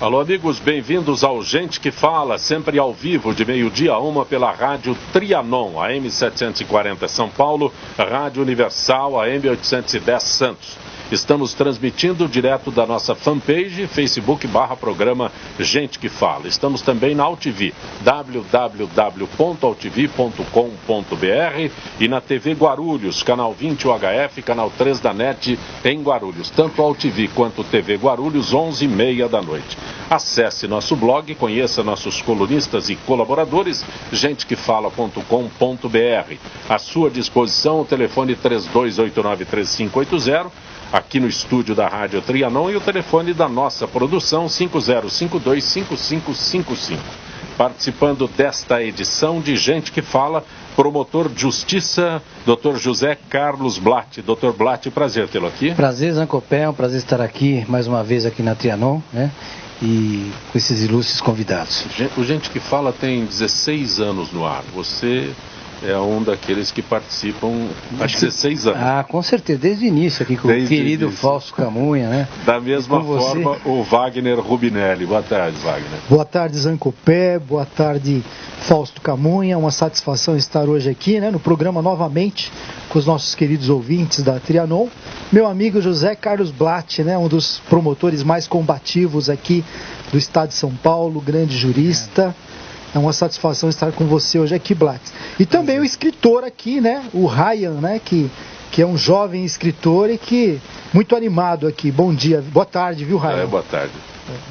Alô, amigos, bem-vindos ao Gente que Fala, sempre ao vivo, de meio-dia a 1 pela Rádio Trianon, AM 740 São Paulo, Rádio Universal, AM 810 Santos. Estamos transmitindo direto da nossa fanpage, Facebook/programa Gente que Fala. Estamos também na AltV, www.altv.com.br e na TV Guarulhos, canal 20 UHF, canal 3 da NET em Guarulhos. Tanto AltV quanto TV Guarulhos, 11h30 da noite. Acesse nosso blog, conheça nossos colunistas e colaboradores, gentequefala.com.br. À sua disposição o telefone 3289-3580, aqui no estúdio da Rádio Trianon, e o telefone da nossa produção 5052-5555. Participando desta edição de Gente que Fala, promotor de justiça, Dr. José Carlos Blatt. Dr. Blatt, prazer tê-lo aqui. Prazer, Zancopé, é um prazer estar aqui mais uma vez aqui na Trianon, né? E com esses ilustres convidados. O Gente que Fala tem 16 anos no ar. Você é um daqueles que participam há 16 anos. Ah, com certeza, desde o início aqui com o querido Fausto Camunha, né? Da mesma forma, o Wagner Rubinelli. Boa tarde, Wagner. Boa tarde, Zancopé. Boa tarde, Fausto Camunha. Uma satisfação estar hoje aqui, né, no programa novamente com os nossos queridos ouvintes da Trianon. Meu amigo José Carlos Blatt, né, um dos promotores mais combativos aqui do estado de São Paulo, grande jurista. É uma satisfação estar com você hoje aqui, Blatt. E também o escritor aqui, né, o Ryan, né, que é um jovem escritor e que muito animado aqui. Bom dia, boa tarde, viu, Ryan? Boa tarde.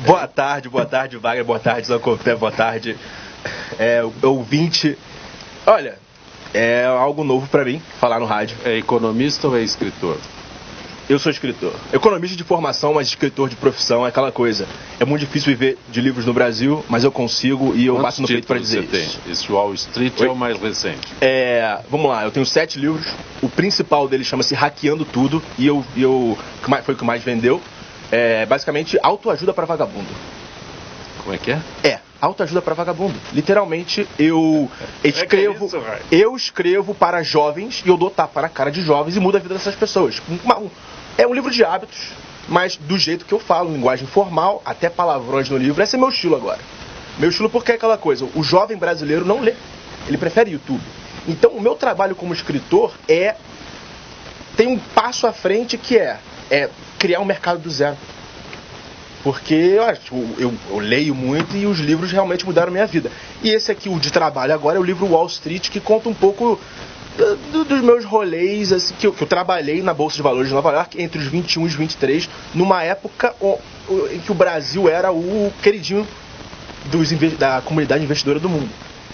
Boa tarde, Wagner, boa tarde, Zancopé, boa tarde, ouvinte. Olha, é algo novo para mim falar no rádio. É economista ou é escritor? Eu sou escritor. Economista de formação, mas escritor de profissão, é aquela coisa. É muito difícil viver de livros no Brasil, mas eu consigo e eu bato no peito para dizer isso. Esse Wall Street é o mais recente. Vamos lá, eu tenho 7 livros. O principal dele chama-se Hackeando Tudo e foi o que mais vendeu. Basicamente, autoajuda para vagabundo. Como é que é? Autoajuda para vagabundo. Literalmente, eu escrevo para jovens e eu dou tapa na cara de jovens e mudo a vida dessas pessoas. É um livro de hábitos, mas do jeito que eu falo, linguagem formal, até palavrões no livro. Esse é meu estilo agora. Meu estilo porque é aquela coisa, o jovem brasileiro não lê, ele prefere YouTube. Então o meu trabalho como escritor tem um passo à frente que é criar um mercado do zero. Porque eu leio muito e os livros realmente mudaram minha vida. E esse aqui, o de trabalho agora, é o livro Wall Street, que conta um pouco dos meus rolês, assim, que eu trabalhei na Bolsa de Valores de Nova York entre os 21 e os 23, numa época em que o Brasil era o queridinho da comunidade investidora do mundo.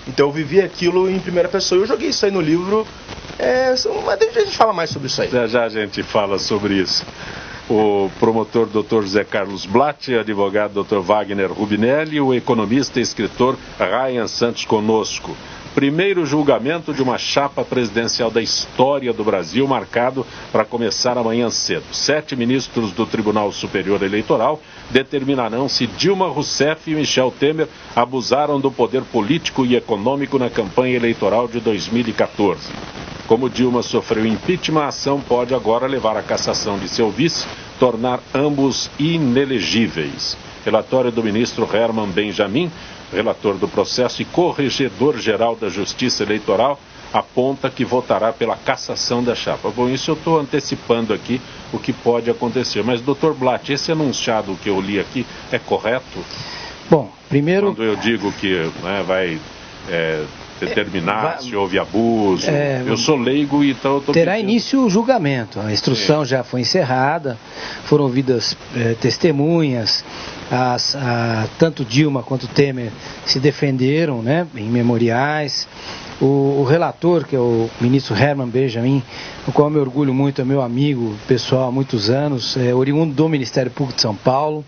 Então eu vivi aquilo em primeira pessoa e eu joguei isso aí no livro. Mas a gente fala mais sobre isso aí. Já a gente fala sobre isso. O promotor Dr. José Carlos Blatt, advogado Dr. Wagner Rubinelli, o economista e escritor Ryan Santos conosco. Primeiro julgamento de uma chapa presidencial da história do Brasil, marcado para começar amanhã cedo. 7 ministros do Tribunal Superior Eleitoral determinarão se Dilma Rousseff e Michel Temer abusaram do poder político e econômico na campanha eleitoral de 2014. Como Dilma sofreu impeachment, a ação pode agora levar à cassação de seu vice, tornar ambos inelegíveis. Relatório do ministro Herman Benjamin, relator do processo e corregedor-geral da Justiça Eleitoral, aponta que votará pela cassação da chapa. Bom, isso eu estou antecipando aqui o que pode acontecer. Mas, Dr. Blatt, esse enunciado que eu li aqui é correto? Bom, primeiro... Quando eu digo que vai determinar se houve abuso, eu sou leigo, então eu estou... Terá início o julgamento, a instrução já foi encerrada, foram ouvidas testemunhas, tanto Dilma quanto Temer se defenderam, né, em memoriais. O relator, que é o ministro Herman Benjamin, no qual eu me orgulho muito, é meu amigo pessoal há muitos anos, oriundo do Ministério Público de São Paulo,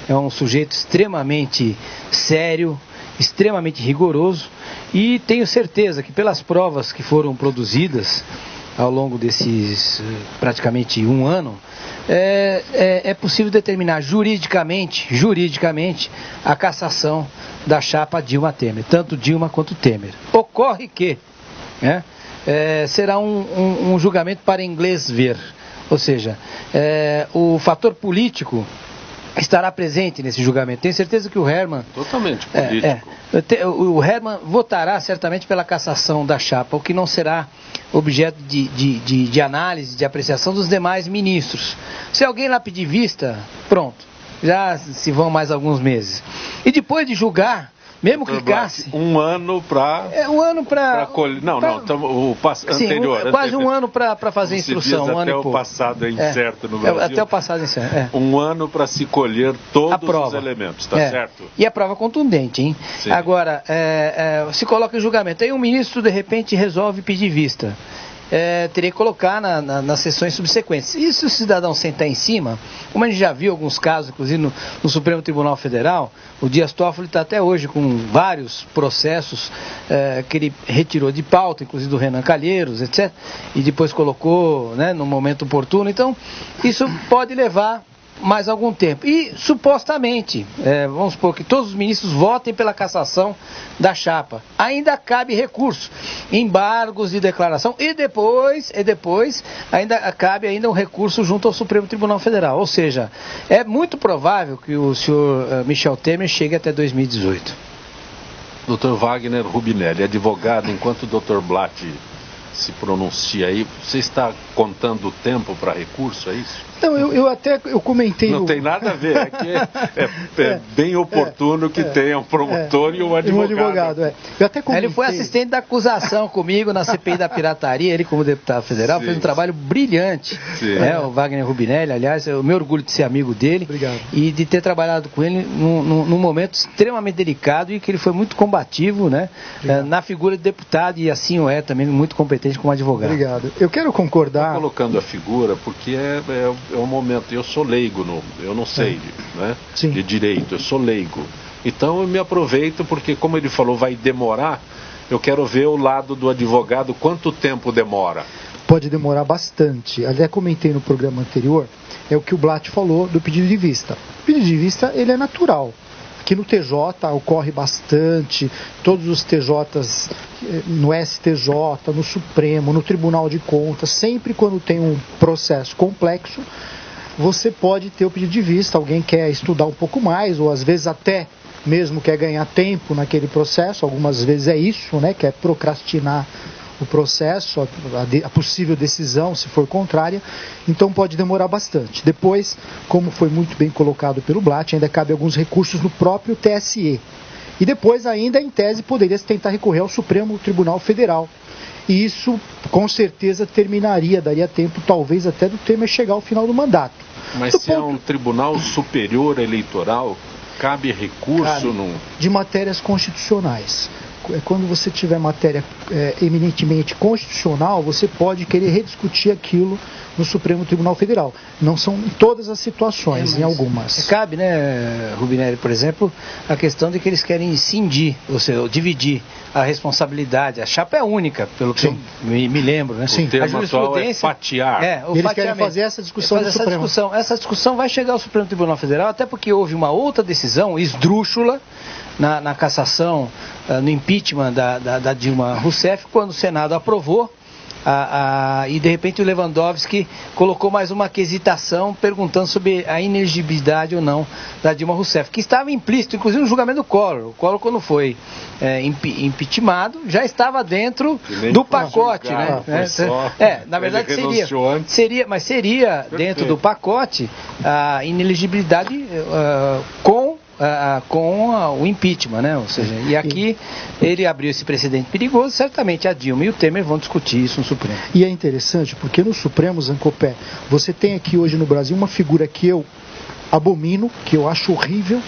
é um sujeito extremamente sério, extremamente rigoroso, e tenho certeza que pelas provas que foram produzidas ao longo desses praticamente um ano, é possível determinar juridicamente a cassação da chapa Dilma Temer, tanto Dilma quanto Temer. Ocorre que será um julgamento para inglês ver, ou seja, o fator político estará presente nesse julgamento. Tenho certeza que o Herman... Totalmente político. O Herman votará certamente pela cassação da chapa, o que não será objeto de análise, de apreciação dos demais ministros. Se alguém lá pedir vista, pronto, já se vão mais alguns meses. E depois de julgar, mesmo que casse... Um ano para... Um ano para... Não, o anterior. Quase um ano para fazer a instrução. Um ano e pouco. Até o passado é incerto no Brasil. Até o passado é incerto. Um ano para se colher todos os elementos, tá certo? E a prova contundente, hein? Sim. Agora, se coloca em julgamento. Aí um ministro, de repente, resolve pedir vista. Teria que colocar nas sessões subsequentes. E se o cidadão sentar em cima, como a gente já viu alguns casos, inclusive no Supremo Tribunal Federal, o Dias Toffoli está até hoje com vários processos que ele retirou de pauta, inclusive do Renan Calheiros, etc., e depois colocou, né, no momento oportuno. Então, isso pode levar mais algum tempo. E, supostamente, vamos supor que todos os ministros votem pela cassação da chapa. Ainda cabe recurso, embargos de declaração e depois ainda cabe um recurso junto ao Supremo Tribunal Federal. Ou seja, é muito provável que o senhor Michel Temer chegue até 2018. Dr. Wagner Rubinelli, advogado, enquanto o Dr. Blatt se pronuncia aí, você está contando o tempo para recurso, é isso? Não, eu comentei... Não tem nada a ver, é que é bem oportuno que tenha um promotor e um advogado. Eu até comentei... Ele foi assistente da acusação comigo na CPI da pirataria, ele como deputado federal fez um trabalho brilhante. O Wagner Rubinelli, aliás, é o meu orgulho de ser amigo dele. Obrigado. E de ter trabalhado com ele num momento extremamente delicado e que ele foi muito combativo, né, na figura de deputado e assim também muito competente como advogado. Obrigado. Eu quero concordar... Estou colocando a figura porque é um momento, eu sou leigo, eu não sei de direito, eu sou leigo. Então eu me aproveito porque, como ele falou, vai demorar, eu quero ver o lado do advogado, quanto tempo demora. Pode demorar bastante. Até comentei no programa anterior, é o que o Blatt falou do pedido de vista. O pedido de vista, ele é natural. Aqui no TJ ocorre bastante, todos os TJs, no STJ, no Supremo, no Tribunal de Contas, sempre quando tem um processo complexo, você pode ter o pedido de vista, alguém quer estudar um pouco mais, ou às vezes até mesmo quer ganhar tempo naquele processo, algumas vezes é isso, né, quer procrastinar o processo, a possível decisão, se for contrária, então pode demorar bastante. Depois, como foi muito bem colocado pelo Blatt, ainda cabe alguns recursos no próprio TSE. E depois ainda, em tese, poderia se tentar recorrer ao Supremo Tribunal Federal. E isso, com certeza, daria tempo, talvez, até do Temer chegar ao final do mandato. Mas se é um Tribunal Superior Eleitoral, cabe recurso de matérias constitucionais. Quando você tiver matéria eminentemente constitucional, você pode querer rediscutir aquilo no Supremo Tribunal Federal. Não são em todas as situações, em algumas. Cabe, né, Rubinelli, por exemplo, a questão de que eles querem cindir, ou seja, dividir a responsabilidade. A chapa é única, pelo que eu me lembro, né? Sim. A jurisprudência é fatiar. Eles querem fazer essa discussão no Supremo. Essa discussão vai chegar ao Supremo Tribunal Federal, até porque houve uma outra decisão esdrúxula na cassação, no impeachment da Dilma Rousseff, quando o Senado aprovou, e de repente o Lewandowski colocou mais uma quesitação perguntando sobre a inelegibilidade ou não da Dilma Rousseff, que estava implícito, inclusive no julgamento do Collor. O Collor, quando foi impeachmentado, já estava dentro do pacote, né? Na verdade seria dentro do pacote a inelegibilidade com o impeachment, né? Ou seja, e aqui ele abriu esse precedente perigoso, certamente a Dilma e o Temer vão discutir isso no Supremo. E é interessante porque no Supremo, Zancopé, você tem aqui hoje no Brasil uma figura que eu abomino, que eu acho horrível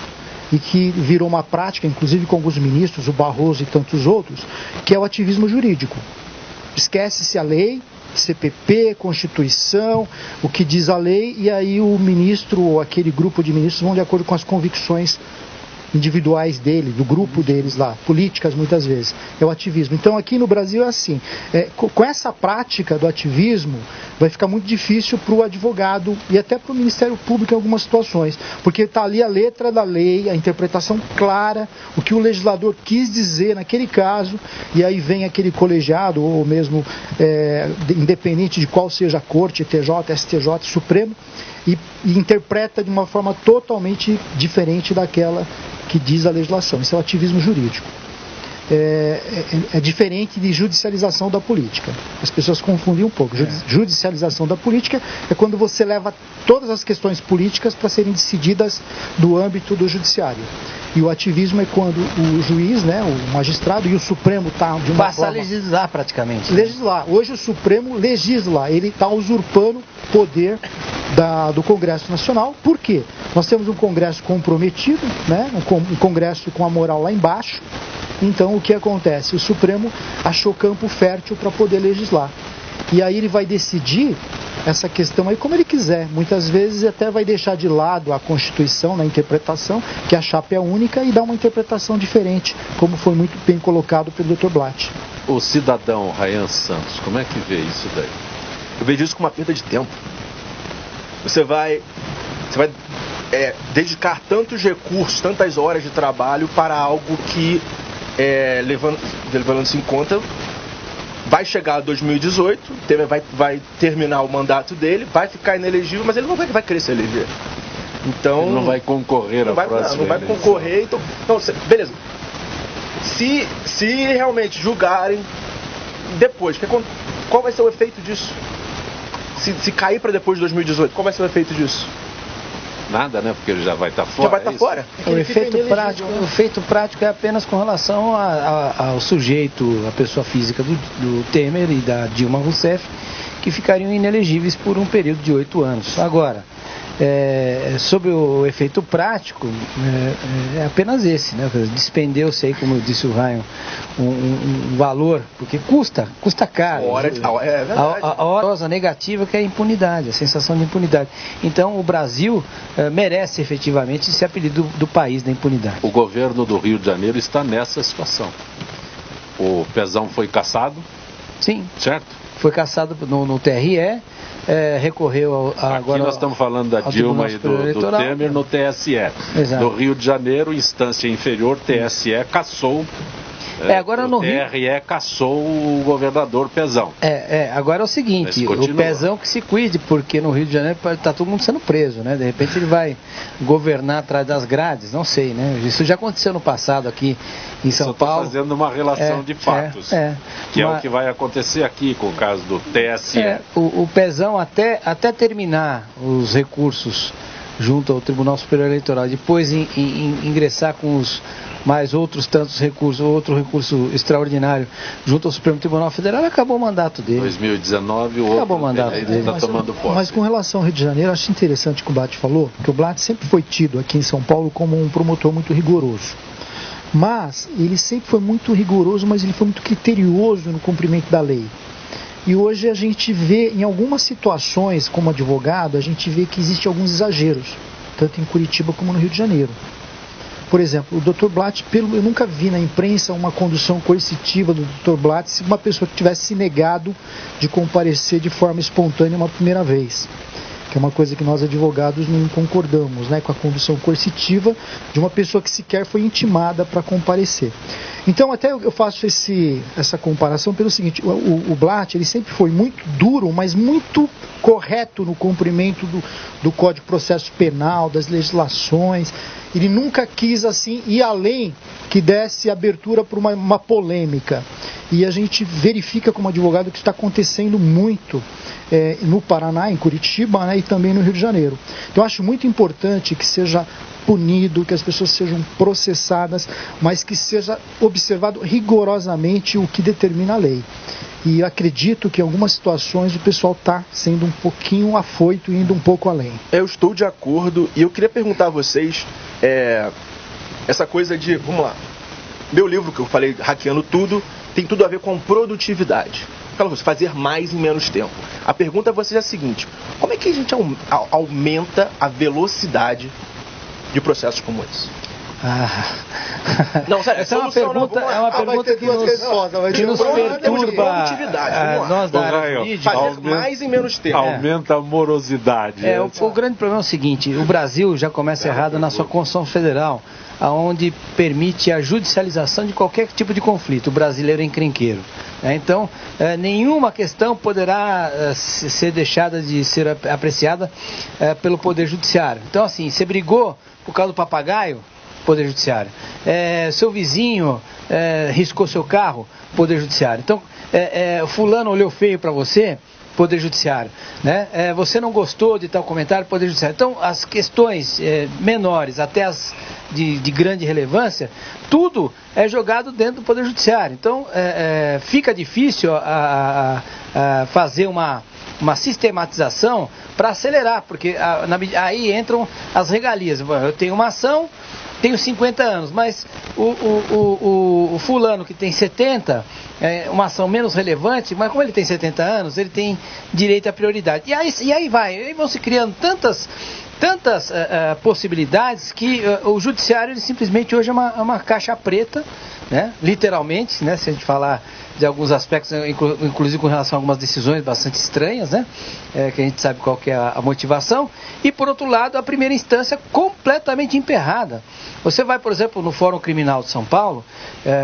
e que virou uma prática, inclusive com alguns ministros, o Barroso e tantos outros, que é o ativismo jurídico. Esquece-se a lei, CPP, Constituição, o que diz a lei, e aí o ministro ou aquele grupo de ministros vão de acordo com as convicções individuais dele, do grupo deles lá, políticas muitas vezes, é o ativismo. Então aqui no Brasil é assim, com essa prática do ativismo, vai ficar muito difícil para o advogado e até para o Ministério Público em algumas situações, porque está ali a letra da lei, a interpretação clara, o que o legislador quis dizer naquele caso, e aí vem aquele colegiado, ou mesmo independente de qual seja a corte, TJ, STJ, Supremo, e interpreta de uma forma totalmente diferente daquela que diz a legislação. Isso é o ativismo jurídico. É diferente de judicialização da política. As pessoas confundem um pouco. Judicialização da política é quando você leva todas as questões políticas para serem decididas do âmbito do judiciário. E o ativismo é quando o juiz, né, o magistrado e o Supremo está de uma passa a legislar praticamente. Legislar. Hoje o Supremo legisla, ele está usurpando poder do Congresso Nacional. Por quê? Nós temos um Congresso comprometido, né, um Congresso com a moral lá embaixo. Então o que acontece? O Supremo achou campo fértil para poder legislar. E aí ele vai decidir essa questão aí como ele quiser. Muitas vezes até vai deixar de lado a Constituição na interpretação, que a chapa é única, e dar uma interpretação diferente, como foi muito bem colocado pelo Dr. Blatt. O cidadão Rayan Santos, como é que vê isso daí? Eu vejo isso como uma perda de tempo. Você vai dedicar tantos recursos, tantas horas de trabalho para algo que, levando-se em conta, vai chegar a 2018, Temer vai terminar o mandato dele, vai ficar inelegível, mas ele não vai querer se eleger. Então, ele não vai concorrer à próxima não vai eleição. Concorrer, então, beleza. Se realmente julgarem depois, qual vai ser o efeito disso? Se cair para depois de 2018, qual vai ser o efeito disso? Nada, né? Porque ele já vai estar fora. Já vai estar fora? O efeito prático é apenas com relação ao sujeito, a pessoa física do Temer e da Dilma Rousseff, que ficariam inelegíveis por um período de 8 anos. Agora, sobre o efeito prático, é apenas esse, né? Despendeu-se aí, como disse o Rayan, um valor, porque custa caro. A hora negativa que é a impunidade, a sensação de impunidade. Então o Brasil merece efetivamente esse apelido do país da impunidade. O governo do Rio de Janeiro está nessa situação. O Pezão foi cassado? Sim. Certo? Foi cassado no TRE. Recorreu agora. Aqui nós estamos falando da Dilma e do Temer no TSE. Exato. No Rio de Janeiro, instância inferior, TSE cassou. Agora no Rio. TRE cassou o governador Pezão. Agora é o seguinte, o Pezão que se cuide, porque no Rio de Janeiro está todo mundo sendo preso, né? De repente ele vai governar atrás das grades, não sei, né? Isso já aconteceu no passado aqui em São Paulo. Estou fazendo uma relação de fatos, que é o que vai acontecer aqui com o caso do TSE. O Pezão até terminar os recursos junto ao Tribunal Superior Eleitoral, depois ingressar com os mais outros tantos recursos, outro recurso extraordinário junto ao Supremo Tribunal Federal, acabou o mandato dele. 2019, o outro acabou o mandato dele. Está tomando posse. Mas com relação ao Rio de Janeiro, acho interessante o que o Blatt falou, que o Blatt sempre foi tido aqui em São Paulo como um promotor muito rigoroso. Mas ele sempre foi muito rigoroso, mas ele foi muito criterioso no cumprimento da lei. E hoje a gente vê, em algumas situações, como advogado, a gente vê que existem alguns exageros, tanto em Curitiba como no Rio de Janeiro. Por exemplo, o Dr. Blatt, eu nunca vi na imprensa uma condução coercitiva do Dr. Blatt se uma pessoa que tivesse se negado de comparecer de forma espontânea uma primeira vez. Que é uma coisa que nós advogados não concordamos, né, com a condução coercitiva de uma pessoa que sequer foi intimada para comparecer. Então até eu faço essa comparação pelo seguinte, o Blatt ele sempre foi muito duro, mas muito correto no cumprimento do Código de Processo Penal, das legislações. Ele nunca quis assim ir além que desse abertura para uma polêmica. E a gente verifica como advogado que está acontecendo muito no Paraná, em Curitiba, né, e também no Rio de Janeiro. Então eu acho muito importante que seja punido, que as pessoas sejam processadas, mas que seja observado rigorosamente o que determina a lei. E acredito que em algumas situações o pessoal está sendo um pouquinho afoito e indo um pouco além. Eu estou de acordo e eu queria perguntar a vocês essa coisa de, vamos lá, meu livro que eu falei, Hackeando Tudo, tem tudo a ver com produtividade. Fazer mais em menos tempo. A pergunta a vocês é a seguinte: como é que a gente aumenta a velocidade de processos como esse? Não, sério, essa é uma pergunta que nos perturba. Nós da área jurídica. Fazer mais em menos tempo. Aumenta a morosidade. O grande problema é o seguinte: o Brasil já começa errado na sua Constituição Federal, onde permite a judicialização de qualquer tipo de conflito. O brasileiro é encrenqueiro. Então, nenhuma questão poderá ser deixada de ser apreciada pelo Poder Judiciário. Então, assim, você brigou por causa do papagaio, Poder Judiciário. Seu vizinho riscou seu carro, Poder Judiciário. Então, fulano olhou feio para você, Poder Judiciário, né? Você não gostou de tal comentário, Poder Judiciário. Então, as questões menores até as de grande relevância, tudo é jogado dentro do Poder Judiciário. Então, fica difícil fazer uma sistematização para acelerar, porque aí entram as regalias. Eu tenho uma ação, tenho 50 anos, mas o fulano que tem 70, uma ação menos relevante, mas como ele tem 70 anos, ele tem direito à prioridade. E aí vão se criando tantas possibilidades que o judiciário ele simplesmente hoje é uma caixa preta, né? Literalmente, né? Se a gente falar de alguns aspectos, inclusive com relação a algumas decisões bastante estranhas, né? Que a gente sabe qual que é a motivação. E por outro lado, a primeira instância completamente emperrada. Você vai, por exemplo, no Fórum Criminal de São Paulo,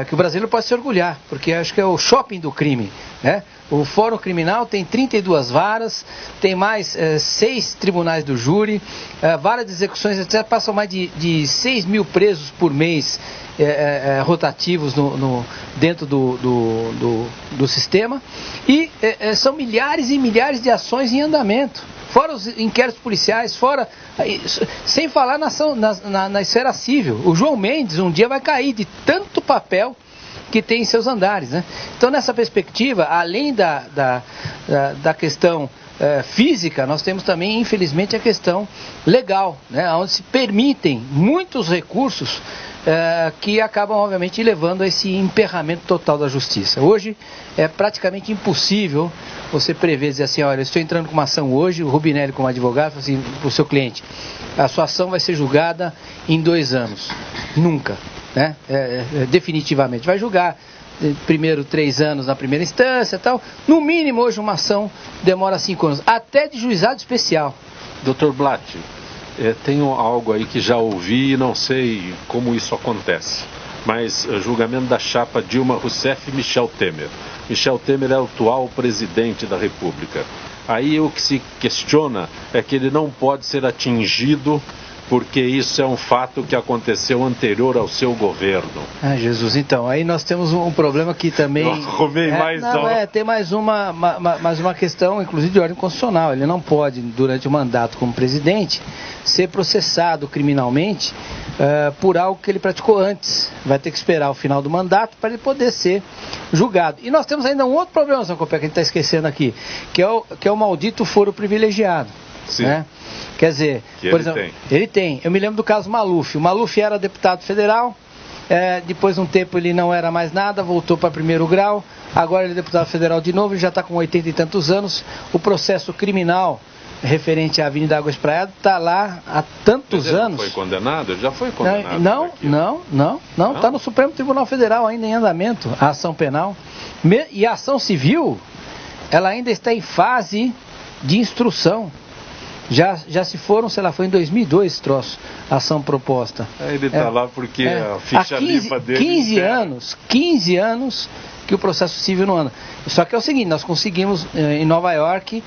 que o brasileiro pode se orgulhar, porque acho que é o shopping do crime, né? O Fórum Criminal tem 32 varas, tem mais 6 tribunais do júri, varas de execuções, etc. Passam mais de 6 mil presos por mês rotativos dentro do sistema. E são milhares e milhares de ações em andamento. Fora os inquéritos policiais, sem falar na esfera civil. O João Mendes um dia vai cair de tanto papel que tem em seus andares, né? Então, nessa perspectiva, além da questão física, nós temos também, infelizmente, a questão legal, né? Onde se permitem muitos recursos que acabam, obviamente, levando a esse emperramento total da justiça. Hoje, é praticamente impossível você prever, dizer assim, olha, eu estou entrando com uma ação hoje, o Rubinelli como advogado, fala assim, para o seu cliente, a sua ação vai ser julgada em 2 anos. Nunca. Né? Definitivamente vai julgar primeiro 3 anos na primeira instância, tal. No mínimo hoje uma ação demora 5 anos, até de juizado especial. Dr. Blatt, tenho algo aí que já ouvi e não sei como isso acontece, mas julgamento da chapa Dilma Rousseff e Michel Temer. Michel Temer é o atual presidente da República. Aí o que se questiona é que ele não pode ser atingido porque isso é um fato que aconteceu anterior ao seu governo. Jesus, então, aí nós temos um problema que também... Eu arrumei tem mais uma questão, inclusive de ordem constitucional. Ele não pode, durante o mandato como presidente, ser processado criminalmente por algo que ele praticou antes. Vai ter que esperar o final do mandato para ele poder ser julgado. E nós temos ainda um outro problema, São Copé, que a gente está esquecendo aqui, que é o maldito foro privilegiado. Sim. Né? Quer dizer, por exemplo, ele tem. Eu me lembro do caso Maluf. O Maluf era deputado federal, depois de um tempo ele não era mais nada, voltou para primeiro grau, agora ele é deputado federal de novo, ele já está com 80 e tantos anos. O processo criminal referente à Avenida Água Espraiada está lá há tantos anos. Foi condenado? Ele já foi condenado? Não, está no Supremo Tribunal Federal ainda em andamento, a ação penal. E a ação civil, ela ainda está em fase de instrução. Já se foram, sei lá, foi em 2002 esse troço, a ação proposta. Ele está lá porque a ficha limpa dele... 15 anos que o processo civil não anda. Só que é o seguinte, nós conseguimos em Nova York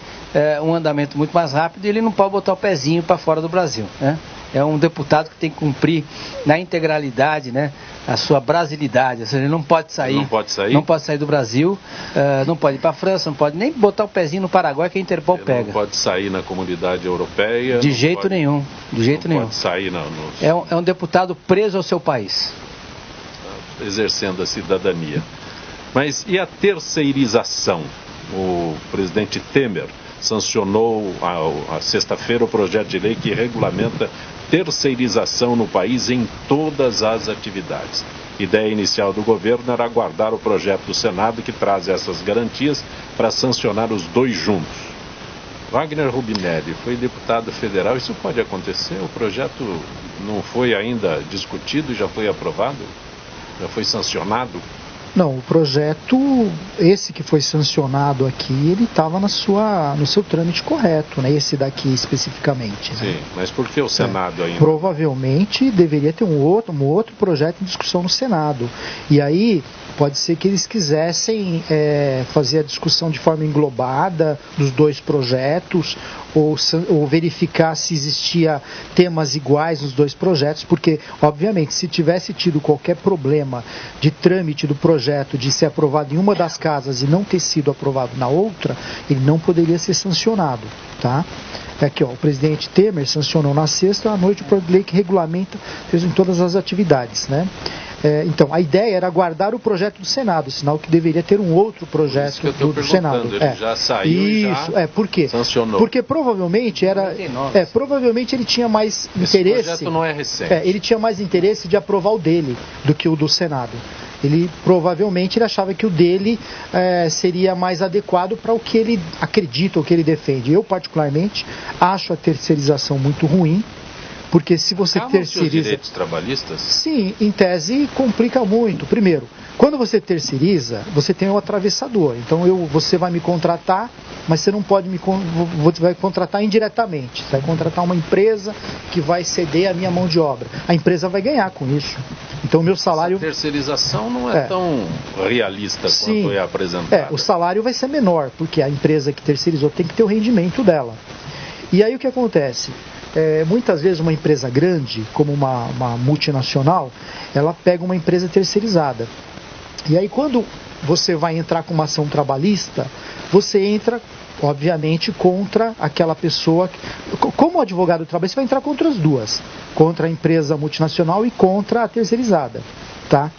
um andamento muito mais rápido e ele não pode botar o pezinho para fora do Brasil, né? É um deputado que tem que cumprir na integralidade, né, a sua brasilidade, ou seja, ele não pode sair do Brasil, não pode ir para a França, não pode nem botar o pezinho no Paraguai que a Interpol pega. Não pode sair na comunidade europeia. De jeito nenhum. Não pode sair é um deputado preso ao seu país. Exercendo a cidadania. Mas e a terceirização? O presidente Temer sancionou a sexta-feira o projeto de lei que regulamenta terceirização no país em todas as atividades. A ideia inicial do governo era aguardar o projeto do Senado que traz essas garantias para sancionar os dois juntos. Wagner Rubinelli foi deputado federal, isso pode acontecer? O projeto não foi ainda discutido e já foi aprovado? Já foi sancionado? Não, o projeto, esse que foi sancionado aqui, ele estava no seu trâmite correto, né? Esse daqui especificamente. Né? Sim, mas por que o Senado ainda? Provavelmente deveria ter um outro projeto em discussão no Senado. E aí, Pode ser que eles quisessem fazer a discussão de forma englobada dos dois projetos, ou verificar se existia temas iguais nos dois projetos, porque, obviamente, se tivesse tido qualquer problema de trâmite do projeto de ser aprovado em uma das casas e não ter sido aprovado na outra, ele não poderia ser sancionado, tá? Aqui, ó, o presidente Temer sancionou na sexta à noite o projeto de lei que regulamenta em todas as atividades, né? Então, a ideia era guardar o projeto do Senado, sinal que deveria ter um outro projeto do Senado. Ele já saiu e já por quê? Sancionou. Porque provavelmente provavelmente ele tinha mais interesse. Esse projeto não é recente. Ele tinha mais interesse de aprovar o dele do que o do Senado. Ele provavelmente achava que o dele seria mais adequado para o que ele acredita, o que ele defende. Eu, particularmente, acho a terceirização muito ruim. Porque se você terceiriza... os direitos trabalhistas? Sim, em tese complica muito. Primeiro, quando você terceiriza, você tem um atravessador. Então você vai me contratar, mas você não pode você vai contratar indiretamente. Você vai contratar uma empresa que vai ceder a minha mão de obra. A empresa vai ganhar com isso. Então o meu salário... Essa terceirização não é tão realista quanto é apresentada. O salário vai ser menor, porque a empresa que terceirizou tem que ter o rendimento dela. E aí o que acontece? Muitas vezes uma empresa grande, como uma multinacional, ela pega uma empresa terceirizada. E aí quando você vai entrar com uma ação trabalhista, você entra, obviamente, contra aquela pessoa. Como advogado trabalhista, você vai entrar contra as duas. Contra a empresa multinacional e contra a terceirizada. Tá?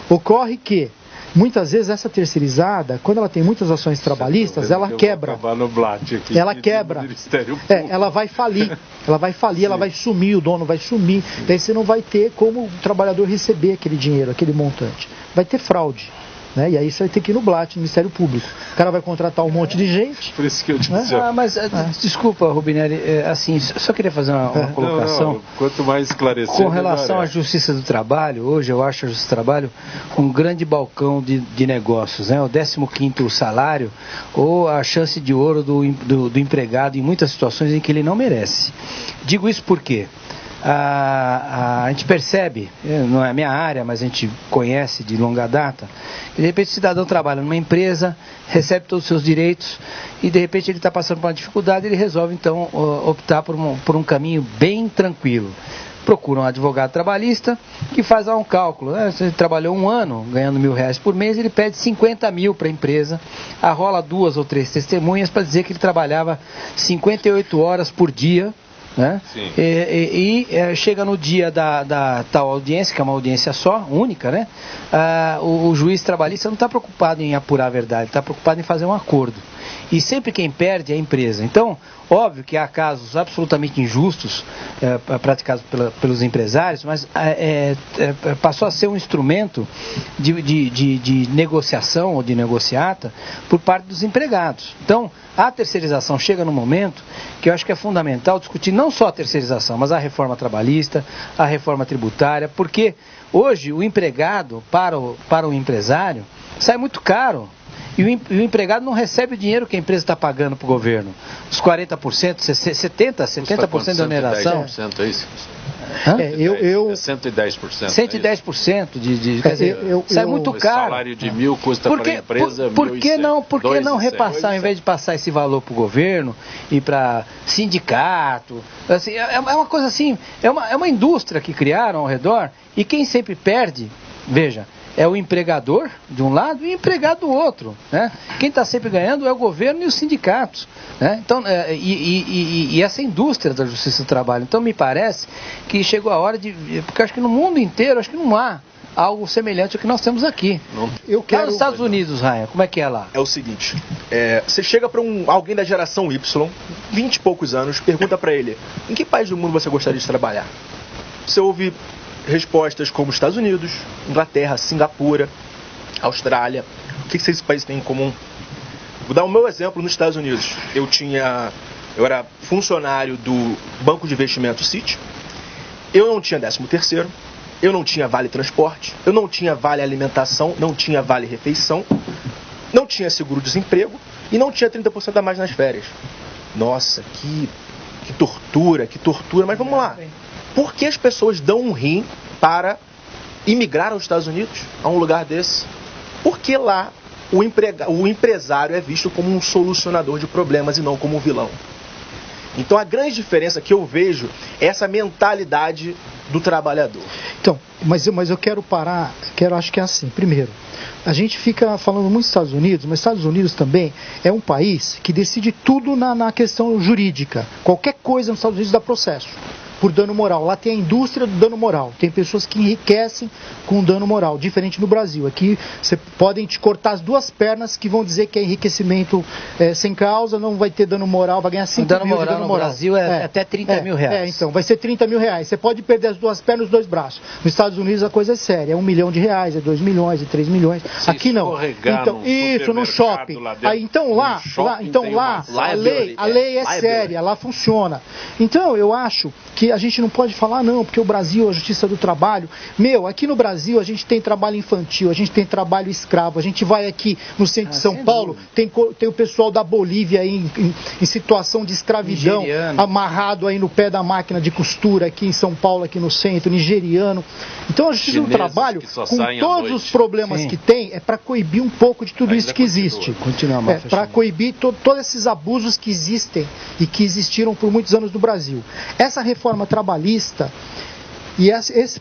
Ocorre que muitas vezes essa terceirizada, quando ela tem muitas ações trabalhistas, ela quebra. Ela quebra. Ela vai falir. Ela vai sumir, o dono vai sumir. Daí você não vai ter como o trabalhador receber aquele dinheiro, aquele montante. Vai ter fraude. Né? E aí você vai ter que ir no BLAT, no Ministério Público. O cara vai contratar um monte de gente. Por isso que eu disse. Desculpa, Rubinelli, assim, só queria fazer uma colocação. Não, quanto mais esclarecer, com relação à Justiça do Trabalho, hoje eu acho a Justiça do Trabalho um grande balcão de negócios, né? O 15º salário ou a chance de ouro do empregado em muitas situações em que ele não merece. Digo isso por quê? A gente percebe, não é a minha área, mas a gente conhece de longa data, que de repente o cidadão trabalha numa empresa, recebe todos os seus direitos e de repente ele está passando por uma dificuldade, ele resolve então optar por um caminho bem tranquilo. Procura um advogado trabalhista que faz lá um cálculo, né? Se ele trabalhou um ano ganhando R$1.000 por mês, ele pede 50 mil para a empresa, arrola 2 ou 3 testemunhas para dizer que ele trabalhava 58 horas por dia, né? E chega no dia da tal audiência, que é uma audiência só, única, né? O juiz trabalhista não está preocupado em apurar a verdade, está preocupado em fazer um acordo. E sempre quem perde é a empresa. Então, óbvio que há casos absolutamente injustos praticados pelos empresários, mas passou a ser um instrumento de negociação ou de negociata por parte dos empregados. Então, a terceirização chega no momento que eu acho que é fundamental discutir não só a terceirização, mas a reforma trabalhista, a reforma tributária, porque hoje o empregado para o empresário sai muito caro. E o empregado não recebe o dinheiro que a empresa está pagando para o governo. Os 40%, 70% da oneração. 110%, é isso? 110%. 110% quer dizer, sai muito caro. O salário de 1.000 custa para a empresa 1.100. Por que não repassar, ao invés de passar esse valor para o governo e para sindicato? Assim, é uma coisa assim, é uma indústria que criaram ao redor e quem sempre perde, veja, é o empregador de um lado e o empregado do outro, né? Quem está sempre ganhando é o governo e os sindicatos, né? Então, e essa indústria da Justiça do Trabalho. Então me parece que chegou a hora porque acho que no mundo inteiro acho que não há algo semelhante ao que nós temos aqui. Lá nos Estados Unidos, Raia, como é que é lá? É o seguinte, você chega para alguém da geração Y, 20 e poucos anos, pergunta para ele, em que país do mundo você gostaria de trabalhar? Você ouve respostas como Estados Unidos, Inglaterra, Singapura, Austrália. O que esses países têm em comum? Vou dar o meu exemplo nos Estados Unidos. Eu era funcionário do Banco de Investimento Citi. Eu não tinha 13º, eu não tinha vale transporte, eu não tinha vale alimentação, não tinha vale refeição, não tinha seguro-desemprego e não tinha 30% a mais nas férias. Nossa, que tortura, mas vamos lá. Por que as pessoas dão um rim para imigrar aos Estados Unidos, a um lugar desse? Porque lá o empresário é visto como um solucionador de problemas e não como um vilão. Então a grande diferença que eu vejo é essa mentalidade do trabalhador. Então, mas eu quero parar, acho que é assim. Primeiro, a gente fica falando muito dos Estados Unidos, mas Estados Unidos também é um país que decide tudo na questão jurídica. Qualquer coisa nos Estados Unidos dá processo por dano moral. Lá tem a indústria do dano moral. Tem pessoas que enriquecem com dano moral, diferente no Brasil. Aqui você podem te cortar as duas pernas que vão dizer que é enriquecimento sem causa, não vai ter dano moral, vai ganhar 5 mil de dano moral. No Brasil é até 30 mil reais. Então, vai ser 30 mil reais. Você pode perder as duas pernas e os dois braços. Nos Estados Unidos a coisa é séria. É R$1 milhão, é 2 milhões, é 3 milhões. Se aqui não. Então, isso, no shopping. Aí, então lá a lei é séria, lá funciona. Então, eu acho que a gente não pode falar, não, porque o Brasil, a justiça do trabalho. Aqui no Brasil a gente tem trabalho infantil, a gente tem trabalho escravo, a gente vai aqui no centro de São Paulo, tem o pessoal da Bolívia aí em situação de escravidão, nigeriano, amarrado aí no pé da máquina de costura aqui em São Paulo, aqui no centro, nigeriano. Então a justiça do trabalho, com todos os problemas que tem, é para coibir um pouco de tudo isso que existe. Para coibir todos esses abusos que existem e que existiram por muitos anos no Brasil. Essa reforma trabalhista e esse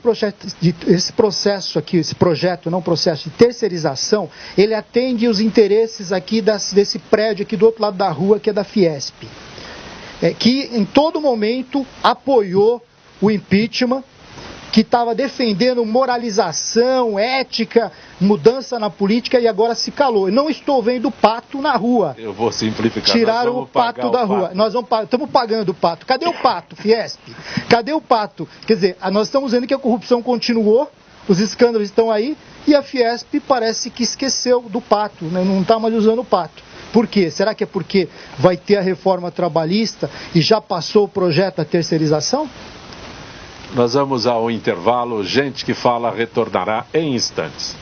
processo aqui, esse projeto, não processo de terceirização, ele atende os interesses aqui desse prédio aqui do outro lado da rua, que é da Fiesp, que em todo momento apoiou o impeachment, que estava defendendo moralização, ética, mudança na política e agora se calou. Eu não estou vendo o pato na rua. Eu vou simplificar. Tiraram o pato da rua. Nós estamos pagando o pato. Cadê o pato, Fiesp? Cadê o pato? Quer dizer, nós estamos vendo que a corrupção continuou, os escândalos estão aí e a Fiesp parece que esqueceu do pato, né? Não está mais usando o pato. Por quê? Será que é porque vai ter a reforma trabalhista e já passou o projeto da terceirização? Nós vamos ao intervalo. Gente que Fala retornará em instantes.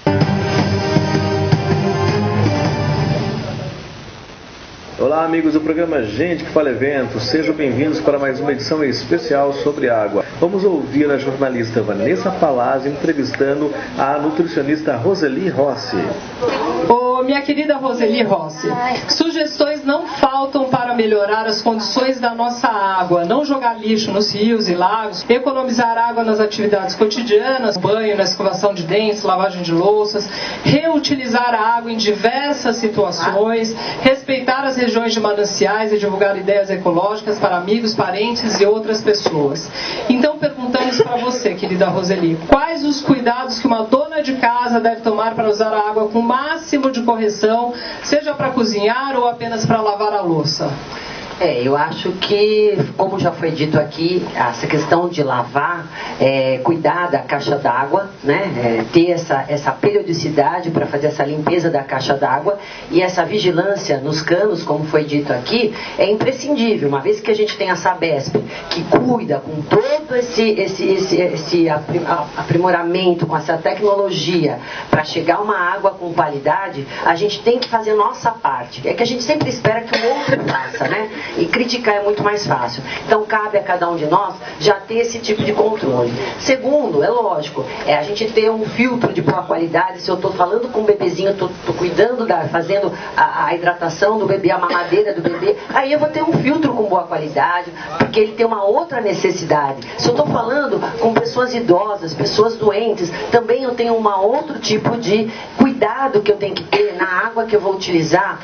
Olá, amigos do programa Gente que Fala Evento. Sejam bem-vindos para mais uma edição especial sobre água. Vamos ouvir a jornalista Vanessa Palazzi entrevistando a nutricionista Roseli Rossi. Minha querida Roseli Rossi, sugestões não faltam para melhorar as condições da nossa água, não jogar lixo nos rios e lagos, economizar água nas atividades cotidianas, banho, na escovação de dentes, lavagem de louças, reutilizar a água em diversas situações, respeitar as regiões de mananciais e divulgar ideias ecológicas para amigos, parentes e outras pessoas. Então perguntamos para você, querida Roseli, quais os cuidados que uma dona de casa deve tomar para usar a água com o máximo de correção, seja para cozinhar ou apenas para lavar a louça? Eu acho que, como já foi dito aqui, essa questão de lavar, cuidar da caixa d'água, né? Ter essa periodicidade para fazer essa limpeza da caixa d'água e essa vigilância nos canos, como foi dito aqui, é imprescindível, uma vez que a gente tem a Sabesp, que cuida com todo esse aprimoramento, com essa tecnologia, para chegar uma água com qualidade, a gente tem que fazer a nossa parte. É que a gente sempre espera que o outro faça, né? E criticar é muito mais fácil. Então cabe a cada um de nós já ter esse tipo de controle. Segundo, é lógico, a gente ter um filtro de boa qualidade. Se eu estou falando com o bebezinho, estou cuidando, fazendo a hidratação do bebê, a mamadeira do bebê, aí eu vou ter um filtro com boa qualidade, porque ele tem uma outra necessidade. Se eu estou falando com pessoas idosas, pessoas doentes, também eu tenho um outro tipo de cuidado que eu tenho que ter na água que eu vou utilizar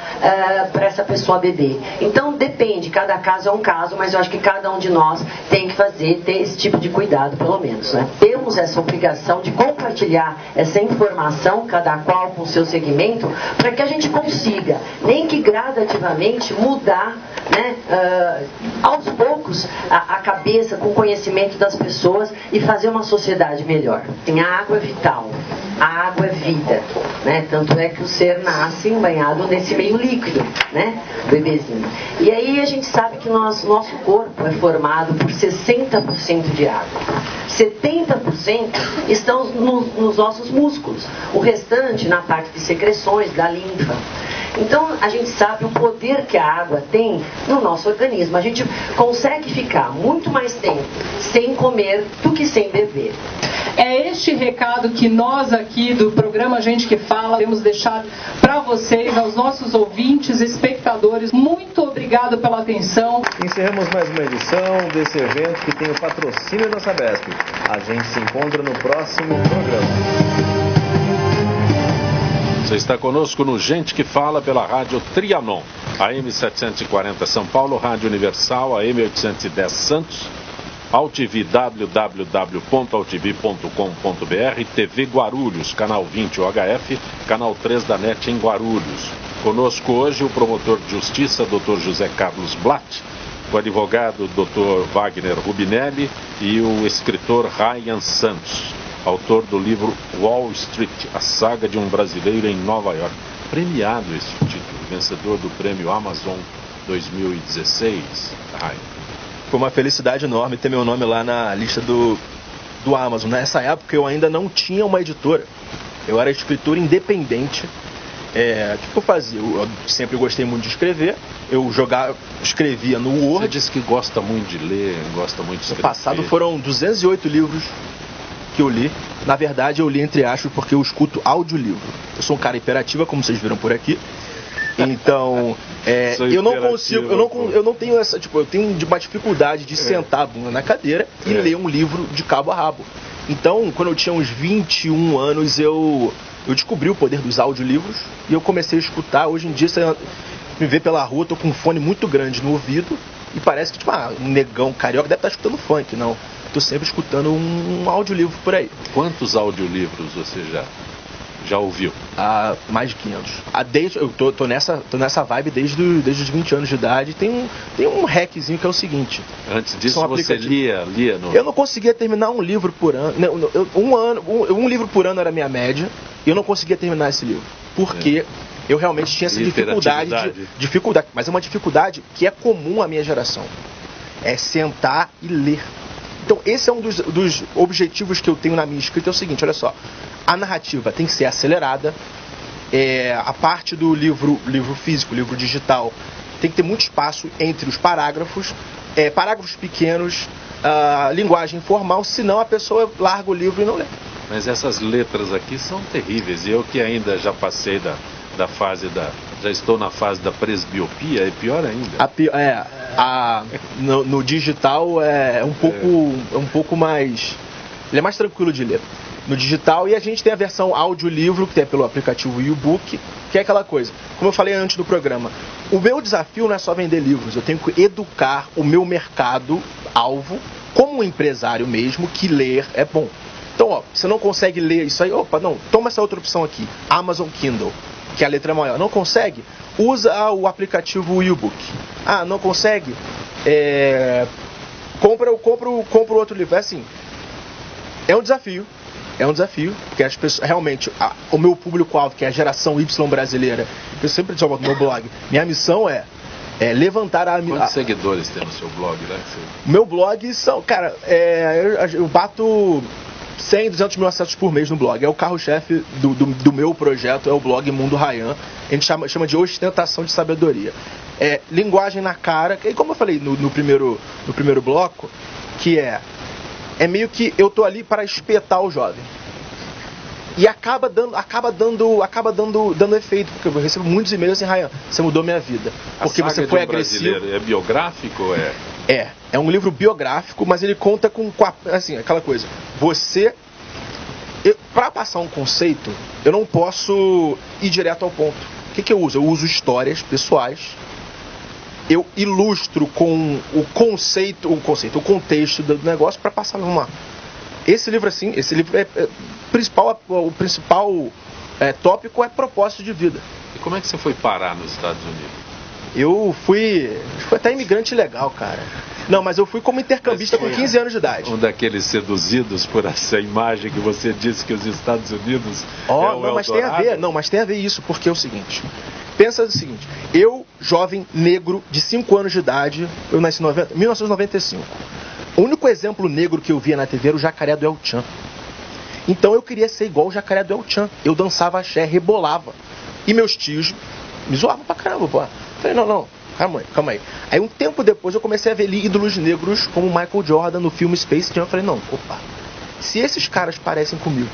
para essa pessoa beber. Então depende, cada caso é um caso, mas eu acho que cada um de nós tem que ter esse tipo de cuidado, pelo menos, né? Temos essa obrigação de compartilhar essa informação, cada qual com o seu segmento, para que a gente consiga, nem que gradativamente, mudar, né, aos poucos a cabeça com o conhecimento das pessoas e fazer uma sociedade melhor. A água é vital, a água é vida, né? Tanto é que o ser nasce banhado nesse meio líquido, né? O bebezinho. E aí a gente sabe que nosso corpo é formado por 60% de água. 70% estão nos nossos músculos. O restante na parte de secreções, da linfa. Então a gente sabe o poder que a água tem no nosso organismo. A gente consegue ficar muito mais tempo sem comer do que sem beber. É este recado que nós aqui do programa Gente que Fala temos deixado para vocês, aos nossos ouvintes, espectadores. Muito obrigado pela atenção. Encerramos mais uma edição desse evento que tem o patrocínio da Sabesp. A gente se encontra no próximo programa. Você está conosco no Gente que Fala pela Rádio Trianon, AM 740 São Paulo, Rádio Universal, AM 810 Santos, AltV, www.altv.com.br, TV Guarulhos, canal 20 UHF, canal 3 da NET em Guarulhos. Conosco hoje o promotor de justiça, Dr. José Carlos Blatt, o advogado Dr. Wagner Rubinelli e o escritor Ryan Santos, autor do livro Wall Street, a saga de um brasileiro em Nova York. Premiado esse título, vencedor do prêmio Amazon 2016. Foi uma felicidade enorme ter meu nome lá na lista do Amazon. Nessa época eu ainda não tinha uma editora. Eu era escritor independente. O que eu fazia? Eu sempre gostei muito de escrever. Eu escrevia no Word. Você disse que gosta muito de ler, gosta muito de escrever. No passado foram 208 livros que eu li. Na verdade eu li entre aspas porque eu escuto audiolivro. Eu sou um cara hiperativo, como vocês viram por aqui. Então, eu não consigo, eu não tenho essa, eu tenho uma dificuldade de sentar a bunda na cadeira e ler um livro de cabo a rabo. Então, quando eu tinha uns 21 anos, eu descobri o poder dos audiolivros e eu comecei a escutar. Hoje em dia, você me vê pela rua, eu tô com um fone muito grande no ouvido e parece que, um negão carioca deve estar escutando funk, não. Tô sempre escutando um audiolivro por aí. Quantos audiolivros você já ouviu? Mais de 500. Eu tô nessa vibe desde os 20 anos de idade. Tem um hackzinho que é o seguinte. Antes disso você lia no... Eu não conseguia terminar um livro por ano. Um livro por ano era a minha média. E eu não conseguia terminar esse livro. Porque eu realmente tinha essa dificuldade. Mas é uma dificuldade que é comum à minha geração. É sentar e ler. Então esse é um dos objetivos que eu tenho na minha escrita. É o seguinte, olha só. A narrativa tem que ser acelerada, a parte do livro físico, livro digital, tem que ter muito espaço entre os parágrafos, parágrafos pequenos, linguagem informal, senão a pessoa larga o livro e não lê. Mas essas letras aqui são terríveis, e eu que ainda já passei da fase já estou na fase da presbiopia, é pior ainda. No digital é um pouco mais... Ele é mais tranquilo de ler. No digital, e a gente tem a versão audiolivro, que é pelo aplicativo e-book, que é aquela coisa, como eu falei antes do programa, o meu desafio não é só vender livros, eu tenho que educar o meu mercado-alvo, como um empresário mesmo, que ler é bom. Então, você não consegue ler isso aí, toma essa outra opção aqui, Amazon Kindle, que a letra é maior. Não consegue? Usa o aplicativo e-book. Não consegue? Compra o outro livro. É um desafio. Porque as pessoas, realmente, o meu público-alvo, que é a geração Y brasileira, eu sempre digo no meu blog, minha missão é levantar a... Quantos seguidores tem no seu blog, né? Meu blog são, cara, eu bato 100, 200 mil acessos por mês no blog. É o carro-chefe do meu projeto, é o blog Mundo Ryan. A gente chama de ostentação de sabedoria. Linguagem na cara, e como eu falei no primeiro bloco, que é meio que eu tô ali para espetar o jovem. E acaba dando efeito, porque eu recebo muitos e-mails assim, Ryan, você mudou minha vida. Porque você foi agressivo. É biográfico ou é? É um livro biográfico, mas ele conta com aquela coisa. Para passar um conceito, eu não posso ir direto ao ponto. O que eu uso? Eu uso histórias pessoais. Eu ilustro com o contexto do negócio para passar uma. Esse livro o principal tópico é propósito de vida. E como é que você foi parar nos Estados Unidos? Eu fui até imigrante legal, cara. Não, mas eu fui como intercambista com 15 anos de idade. Um daqueles seduzidos por essa imagem que você disse que os Estados Unidos mas tem a ver isso, porque é o seguinte. Pensa o seguinte, eu, jovem negro de 5 anos de idade, eu nasci em 1995. O único exemplo negro que eu via na TV era o Jacaré do El Chan. Então eu queria ser igual o Jacaré do El Chan. Eu dançava axé, rebolava. E meus tios me zoavam pra caramba, pô. Falei, não, calma aí. Aí um tempo depois eu comecei a ver ídolos negros como Michael Jordan no filme Space Jam. Eu falei, se esses caras parecem comigo,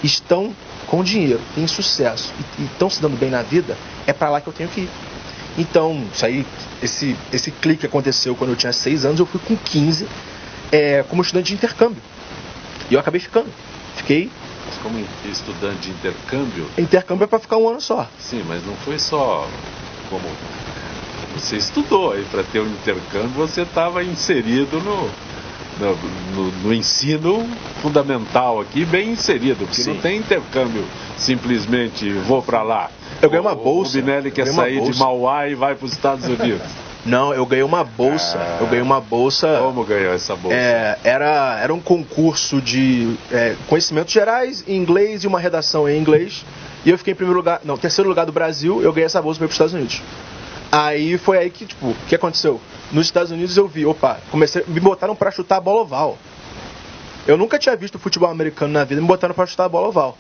estão com dinheiro, têm sucesso e estão se dando bem na vida, é para lá que eu tenho que ir. Então, isso aí, esse clique aconteceu quando eu tinha 6 anos, eu fui com 15 como estudante de intercâmbio. E eu acabei ficando. Fiquei... Mas como estudante de intercâmbio? Intercâmbio é para ficar um ano só. Sim, mas não foi só como... Você estudou aí, para ter um intercâmbio, você estava inserido no ensino fundamental aqui, bem inserido, porque não tem intercâmbio simplesmente vou para lá. Eu ganhei uma bolsa. O Rubinelli quer sair de Mauá e vai para os Estados Unidos. Não, eu ganhei uma bolsa. Como ganhou essa bolsa? Era um concurso de conhecimentos gerais em inglês e uma redação em inglês. E eu fiquei em terceiro lugar do Brasil, eu ganhei essa bolsa para ir para os Estados Unidos. Aí foi aí que, o que aconteceu? Nos Estados Unidos eu vi, me botaram pra chutar a bola oval. Eu nunca tinha visto futebol americano na vida, me botaram pra chutar a bola oval.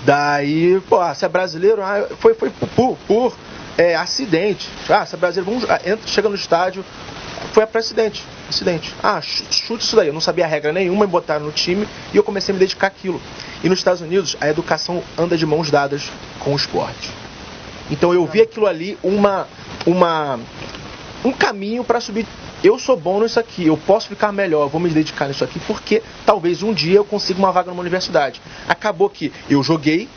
Daí, você é brasileiro? Foi por acidente. Você é brasileiro, chega no estádio, foi para acidente. Chuta isso daí. Eu não sabia a regra nenhuma, me botaram no time e eu comecei a me dedicar àquilo. E nos Estados Unidos, a educação anda de mãos dadas com o esporte. Então eu vi aquilo ali um caminho para subir. Eu sou bom nisso aqui, eu posso ficar melhor, eu vou me dedicar nisso aqui, porque talvez um dia eu consiga uma vaga numa universidade. Acabou que eu joguei,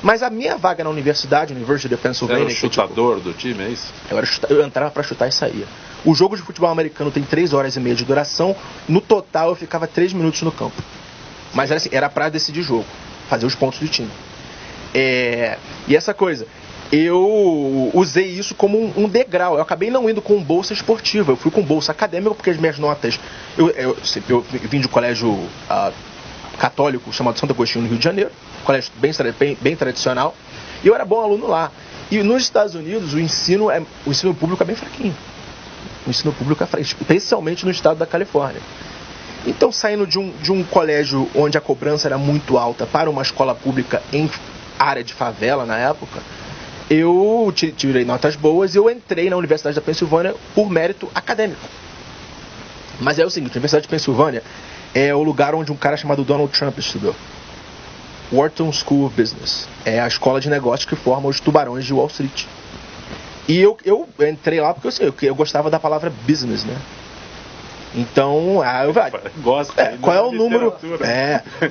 mas a minha vaga na universidade, University of Pennsylvania... Você era o chutador do time, é isso? Eu entrava para chutar e saía. O jogo de futebol americano tem 3 horas e meia de duração, no total eu ficava 3 minutos no campo. Mas era assim, era para decidir jogo, fazer os pontos do time. E essa coisa... Eu usei isso como um degrau. Eu acabei não indo com bolsa esportiva. Eu fui com bolsa acadêmica porque as minhas notas... Eu vim de um colégio católico chamado Santo Agostinho, no Rio de Janeiro. Colégio bem tradicional. E eu era bom aluno lá. E nos Estados Unidos o ensino público é bem fraquinho. O ensino público é fraquinho, especialmente no estado da Califórnia. Então, saindo de um colégio onde a cobrança era muito alta para uma escola pública em área de favela na época... Eu tirei notas boas e eu entrei na Universidade da Pensilvânia por mérito acadêmico. Mas é o seguinte, a Universidade de Pensilvânia é o lugar onde um cara chamado Donald Trump estudou. Wharton School of Business. É a escola de negócios que forma os tubarões de Wall Street. E eu entrei lá porque eu gostava da palavra business, né? Então, qual é o número?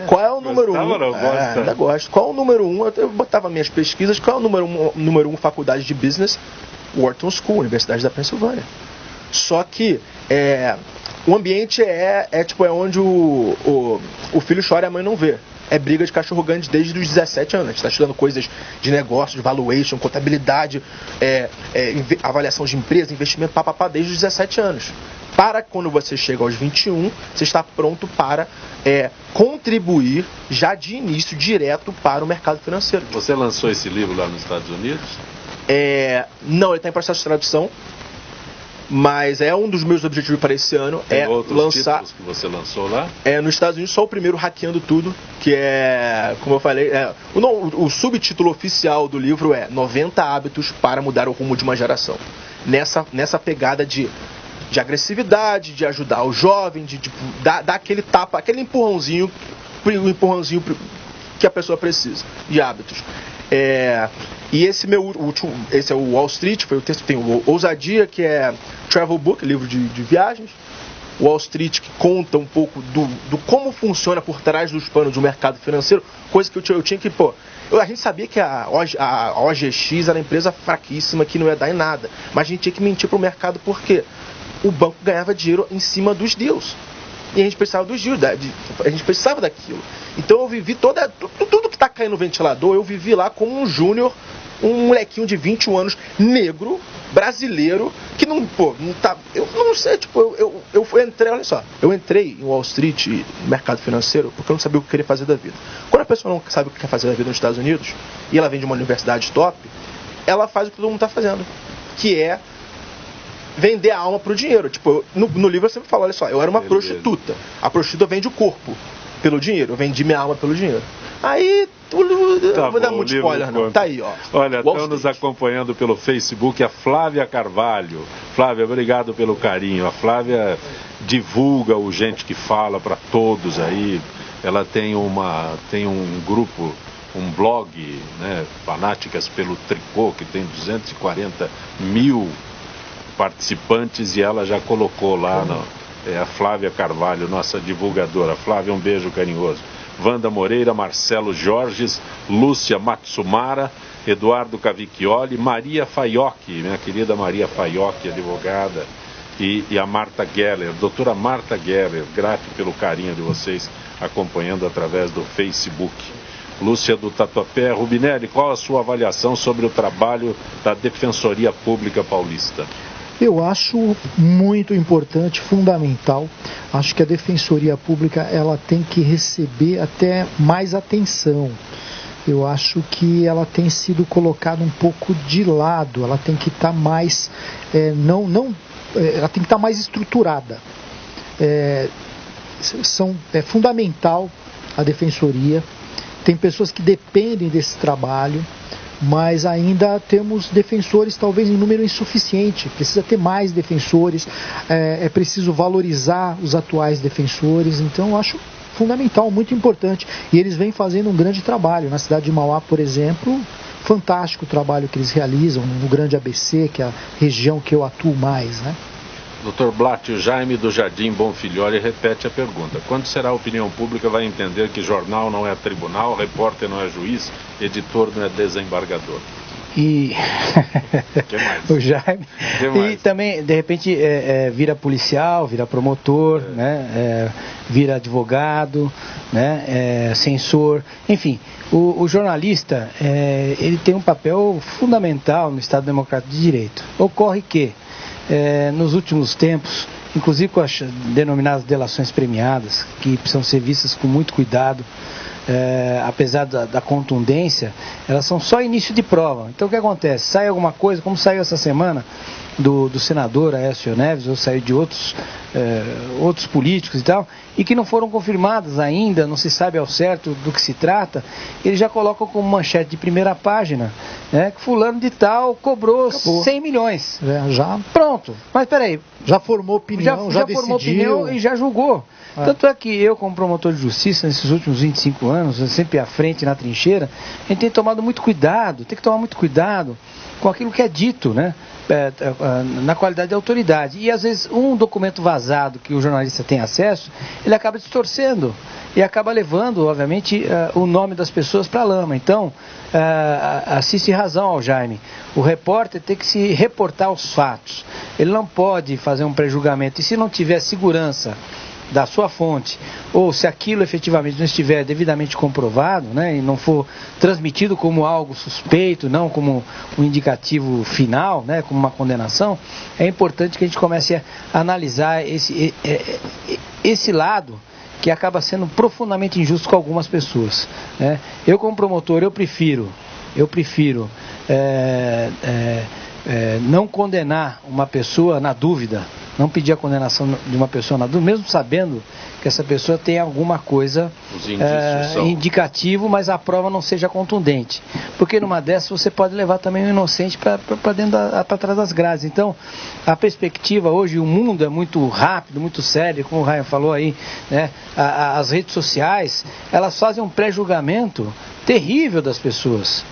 Qual é o número 1? Ainda gosto. Qual é o número 1? Eu botava minhas pesquisas. Qual é o número 1 faculdade de business? Wharton School, Universidade da Pensilvânia. Só que o ambiente é onde o filho chora e a mãe não vê. É briga de cachorro grande desde os 17 anos. A gente está estudando coisas de negócios, valuation, contabilidade, avaliação de empresa, investimento, desde os 17 anos. Para quando você chega aos 21, você está pronto para contribuir já de início, direto para o mercado financeiro. Você lançou esse livro lá nos Estados Unidos? Não, ele está em processo de tradução. Mas é um dos meus objetivos para esse ano. Tem outros títulos que você lançou lá? Nos Estados Unidos, só o primeiro, Hackeando Tudo, que como eu falei, o subtítulo oficial do livro é 90 hábitos para mudar o rumo de uma geração. Nessa pegada de agressividade, de ajudar o jovem, de dar aquele tapa, aquele empurrãozinho que a pessoa precisa, de hábitos. E esse esse é o Wall Street, foi o texto. Tem o Ousadia, que é Travel Book, livro de viagens. Wall Street, que conta um pouco do como funciona por trás dos panos do mercado financeiro, coisa que eu tinha que, a gente sabia que a OGX era uma empresa fraquíssima, que não ia dar em nada, mas a gente tinha que mentir para o mercado porque o banco ganhava dinheiro em cima dos deals. E a gente precisava dos deals, a gente precisava daquilo. Então eu vivi tudo que está caindo no ventilador, eu vivi lá como um júnior, um molequinho de 21 anos, negro, brasileiro, que não tá... Eu não sei, eu entrei, olha só, eu entrei em Wall Street, no mercado financeiro, porque eu não sabia o que eu queria fazer da vida. Quando a pessoa não sabe o que quer fazer da vida nos Estados Unidos, e ela vem de uma universidade top, ela faz o que todo mundo está fazendo, que é vender a alma pro dinheiro. No livro eu sempre falo, olha só, eu era uma prostituta. A prostituta vende o corpo pelo dinheiro, eu vendi minha alma pelo dinheiro. Aí, não vou dar muito spoiler não, tá aí, ó. Olha, estão nos acompanhando pelo Facebook a Flávia Carvalho. Flávia, obrigado pelo carinho. A Flávia divulga o Gente que Fala para todos aí. ela tem um grupo, um blog, né, Fanáticas pelo Tricô, que tem 240 mil participantes, e ela já colocou lá, a Flávia Carvalho, nossa divulgadora. Flávia, um beijo carinhoso. Wanda Moreira, Marcelo Jorges, Lúcia Matsumara, Eduardo Cavicchioli, Maria Faiocchi, minha querida Maria Faiocchi, advogada, e a Marta Geller, doutora Marta Geller, grato pelo carinho de vocês acompanhando através do Facebook. Lúcia do Tatuapé. Rubinelli, qual a sua avaliação sobre o trabalho da Defensoria Pública Paulista? Eu acho muito importante, fundamental. Acho que a Defensoria Pública ela tem que receber até mais atenção. Eu acho que ela tem sido colocada um pouco de lado. Ela tem que estar mais, ela tem que estar mais estruturada. É fundamental a Defensoria. Tem pessoas que dependem desse trabalho, mas ainda temos defensores talvez em número insuficiente. Precisa ter mais defensores, é preciso valorizar os atuais defensores. Então eu acho fundamental, muito importante. E eles vêm fazendo um grande trabalho. Na cidade de Mauá, por exemplo, fantástico o trabalho que eles realizam no Grande ABC, que é a região que eu atuo mais, né? Dr. Blatt, o Jaime do Jardim Bonfilhori repete a pergunta. Quando será a opinião pública vai entender que jornal não é tribunal, repórter não é juiz, editor não é desembargador? E que mais? O Jaime. E também, de repente, vira policial, vira promotor, né? Vira advogado, né? Censor, enfim. O jornalista, ele tem um papel fundamental no Estado Democrático de Direito. Ocorre que nos últimos tempos, inclusive com as denominadas delações premiadas, que precisam ser vistas com muito cuidado, apesar da contundência, elas são só início de prova. Então o que acontece? Sai alguma coisa, como saiu essa semana do senador Aécio Neves, ou saiu de outros políticos e tal, e que não foram confirmadas ainda, não se sabe ao certo do que se trata, eles já colocam como manchete de primeira página, né, que fulano de tal cobrou 100 milhões. Já. Pronto. Mas peraí. Já formou opinião, já formou opinião e já julgou. Tanto é que eu, como promotor de justiça, nesses últimos 25 anos, sempre à frente na trincheira, a gente tem tomado muito cuidado, tem que tomar muito cuidado com aquilo que é dito, né? Na qualidade de autoridade. E às vezes um documento vazado que o jornalista tem acesso, ele acaba distorcendo e acaba levando, obviamente, o nome das pessoas para a lama. Então, assiste razão ao Jaime. O repórter tem que se reportar aos fatos. Ele não pode fazer um pré-julgamento. E se não tiver segurança da sua fonte, ou se aquilo efetivamente não estiver devidamente comprovado, né, e não for transmitido como algo suspeito, não como um indicativo final, né, como uma condenação, é importante que a gente comece a analisar esse lado que acaba sendo profundamente injusto com algumas pessoas, né? Eu, como promotor, eu prefiro não condenar uma pessoa na dúvida, não pedir a condenação de uma pessoa na dúvida, mesmo sabendo que essa pessoa tem alguma coisa indicativo, mas a prova não seja contundente. Porque numa dessas você pode levar também o inocente para trás das grades. Então, a perspectiva hoje, o mundo é muito rápido, muito sério, como o Ryan falou aí, né? As redes sociais, elas fazem um pré-julgamento terrível das pessoas.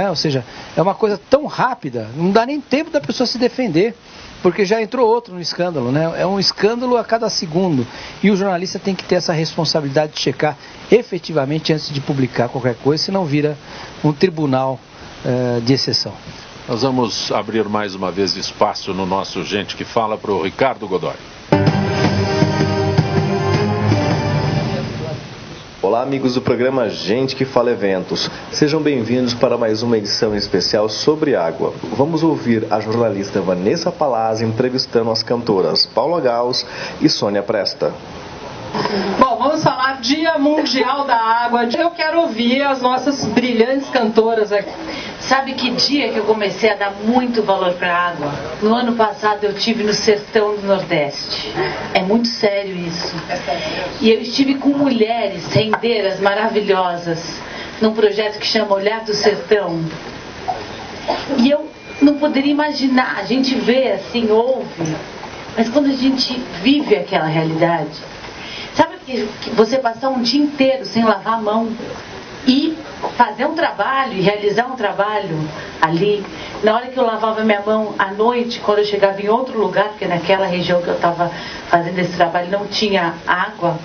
Ou seja, é uma coisa tão rápida, não dá nem tempo da pessoa se defender, porque já entrou outro no escândalo, né? É um escândalo a cada segundo, e o jornalista tem que ter essa responsabilidade de checar efetivamente antes de publicar qualquer coisa, senão vira um tribunal de exceção. Nós vamos abrir mais uma vez espaço no nosso Gente que Fala para o Ricardo Godoy. Olá, amigos do programa Gente que Fala Eventos. Sejam bem-vindos para mais uma edição especial sobre água. Vamos ouvir a jornalista Vanessa Palazzi entrevistando as cantoras Paula Gauss e Sônia Presta. Bom, vamos falar Dia Mundial da Água. Eu quero ouvir as nossas brilhantes cantoras aqui. Sabe que dia que eu comecei a dar muito valor para a água? No ano passado eu estive no sertão do Nordeste. É muito sério isso. E eu estive com mulheres rendeiras maravilhosas num projeto que chama Olhar do Sertão. E eu não poderia imaginar, a gente vê assim, ouve, mas quando a gente vive aquela realidade, sabe que você passar um dia inteiro sem lavar a mão e fazer um trabalho e realizar um trabalho ali. Na hora que eu lavava minha mão à noite, quando eu chegava em outro lugar, porque naquela região que eu estava fazendo esse trabalho não tinha água,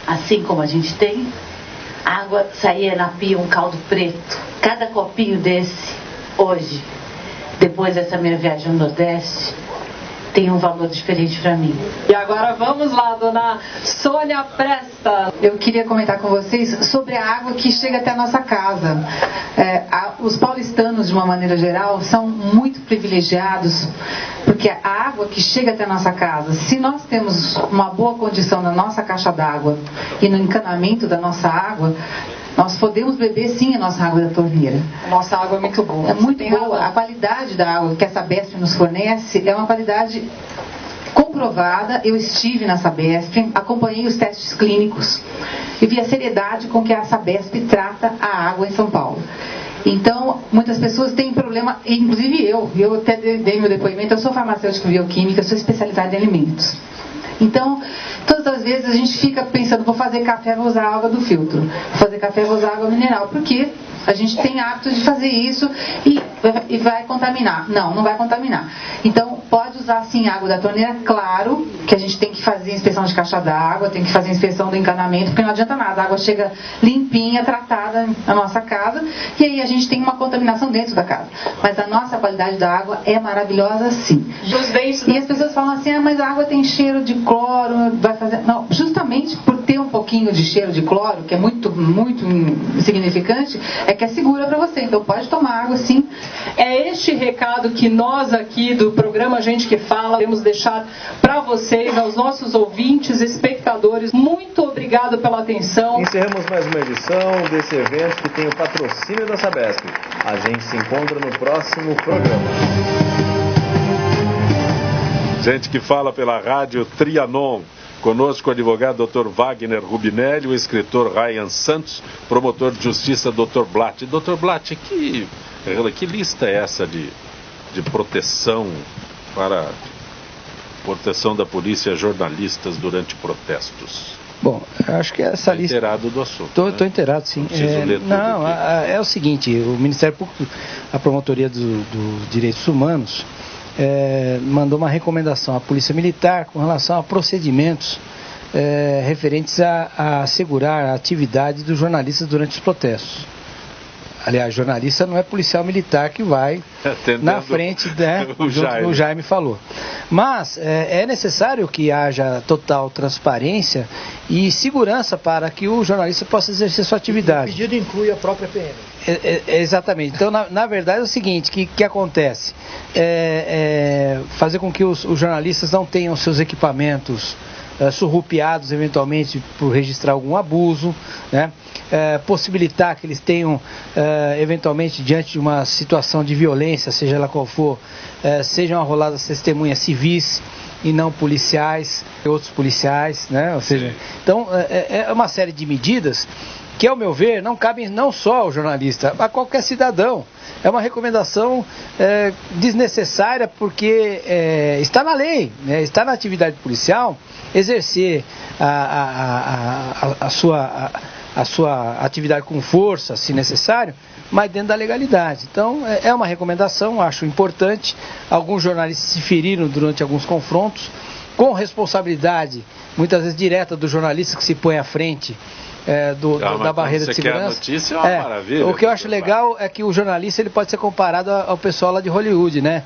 assim como a gente tem, a água saía na pia um caldo preto. Cada copinho desse, hoje, depois dessa minha viagem no Nordeste, tem um valor diferente para mim. E agora vamos lá, dona Sônia Presta. Eu queria comentar com vocês sobre a água que chega até a nossa casa. Os paulistanos, de uma maneira geral, são muito privilegiados, porque a água que chega até a nossa casa, se nós temos uma boa condição na nossa caixa d'água e no encanamento da nossa água, nós podemos beber sim a nossa água da torneira. Nossa água é muito boa. É muito boa. A qualidade da água que a Sabesp nos fornece é uma qualidade comprovada. Eu estive na Sabesp, acompanhei os testes clínicos e vi a seriedade com que a Sabesp trata a água em São Paulo. Então, muitas pessoas têm problema, inclusive eu até dei meu depoimento, eu sou farmacêutica bioquímica, sou especializada em alimentos. Então, todas as vezes a gente fica pensando, vou fazer café, vou usar água do filtro. Vou fazer café, vou usar água mineral. Por quê? A gente tem hábito de fazer isso e vai contaminar. Não vai contaminar. Então, pode usar sim água da torneira. Claro que a gente tem que fazer inspeção de caixa d'água, tem que fazer inspeção do encanamento, porque não adianta nada. A água chega limpinha, tratada na nossa casa, e aí a gente tem uma contaminação dentro da casa. Mas a nossa qualidade da água é maravilhosa sim. E as pessoas falam assim, mas a água tem cheiro de cloro, vai fazer... Não, justamente por ter um pouquinho de cheiro de cloro, que é muito, muito insignificante, é que é segura para você. Então pode tomar água sim. É este recado que nós aqui do programa Gente que Fala queremos deixar para vocês, aos nossos ouvintes, espectadores. Muito obrigado pela atenção. Encerramos mais uma edição desse evento que tem o patrocínio da Sabesp. A gente se encontra no próximo programa. Gente que Fala pela rádio Trianon. Conosco o advogado Dr. Wagner Rubinelli, o escritor Ryan Santos, promotor de justiça Dr. Blatt. Dr. Blatt, que lista é essa de proteção para proteção da polícia a jornalistas durante protestos? Bom, acho que essa lista... inteirado do assunto. Estou inteirado, sim. É o seguinte, o Ministério Público, a Promotoria dos Direitos Humanos, mandou uma recomendação à Polícia Militar com relação a procedimentos referentes a assegurar a atividade dos jornalistas durante os protestos. Aliás, jornalista não é policial militar que vai na frente, né, o Jaime falou. Mas é necessário que haja total transparência e segurança para que o jornalista possa exercer sua atividade. O pedido inclui a própria PM. Exatamente. Então, na verdade, é o seguinte, que acontece? Fazer com que os jornalistas não tenham seus equipamentos surrupiados, eventualmente, por registrar algum abuso, né? Possibilitar que eles tenham, eventualmente, diante de uma situação de violência, seja ela qual for, sejam arroladas testemunhas civis e não policiais, outros policiais, né? Ou seja, então, é uma série de medidas que, ao meu ver, não cabem não só ao jornalista, a qualquer cidadão. É uma recomendação desnecessária, porque está na lei, né? Está na atividade policial exercer a sua atividade com força, se necessário, mas dentro da legalidade. Então, é uma recomendação, acho importante. Alguns jornalistas se feriram durante alguns confrontos, com responsabilidade, muitas vezes direta do jornalista que se põe à frente da barreira de segurança. A notícia é uma maravilha. O que eu acho legal é que o jornalista ele pode ser comparado ao pessoal lá de Hollywood, né?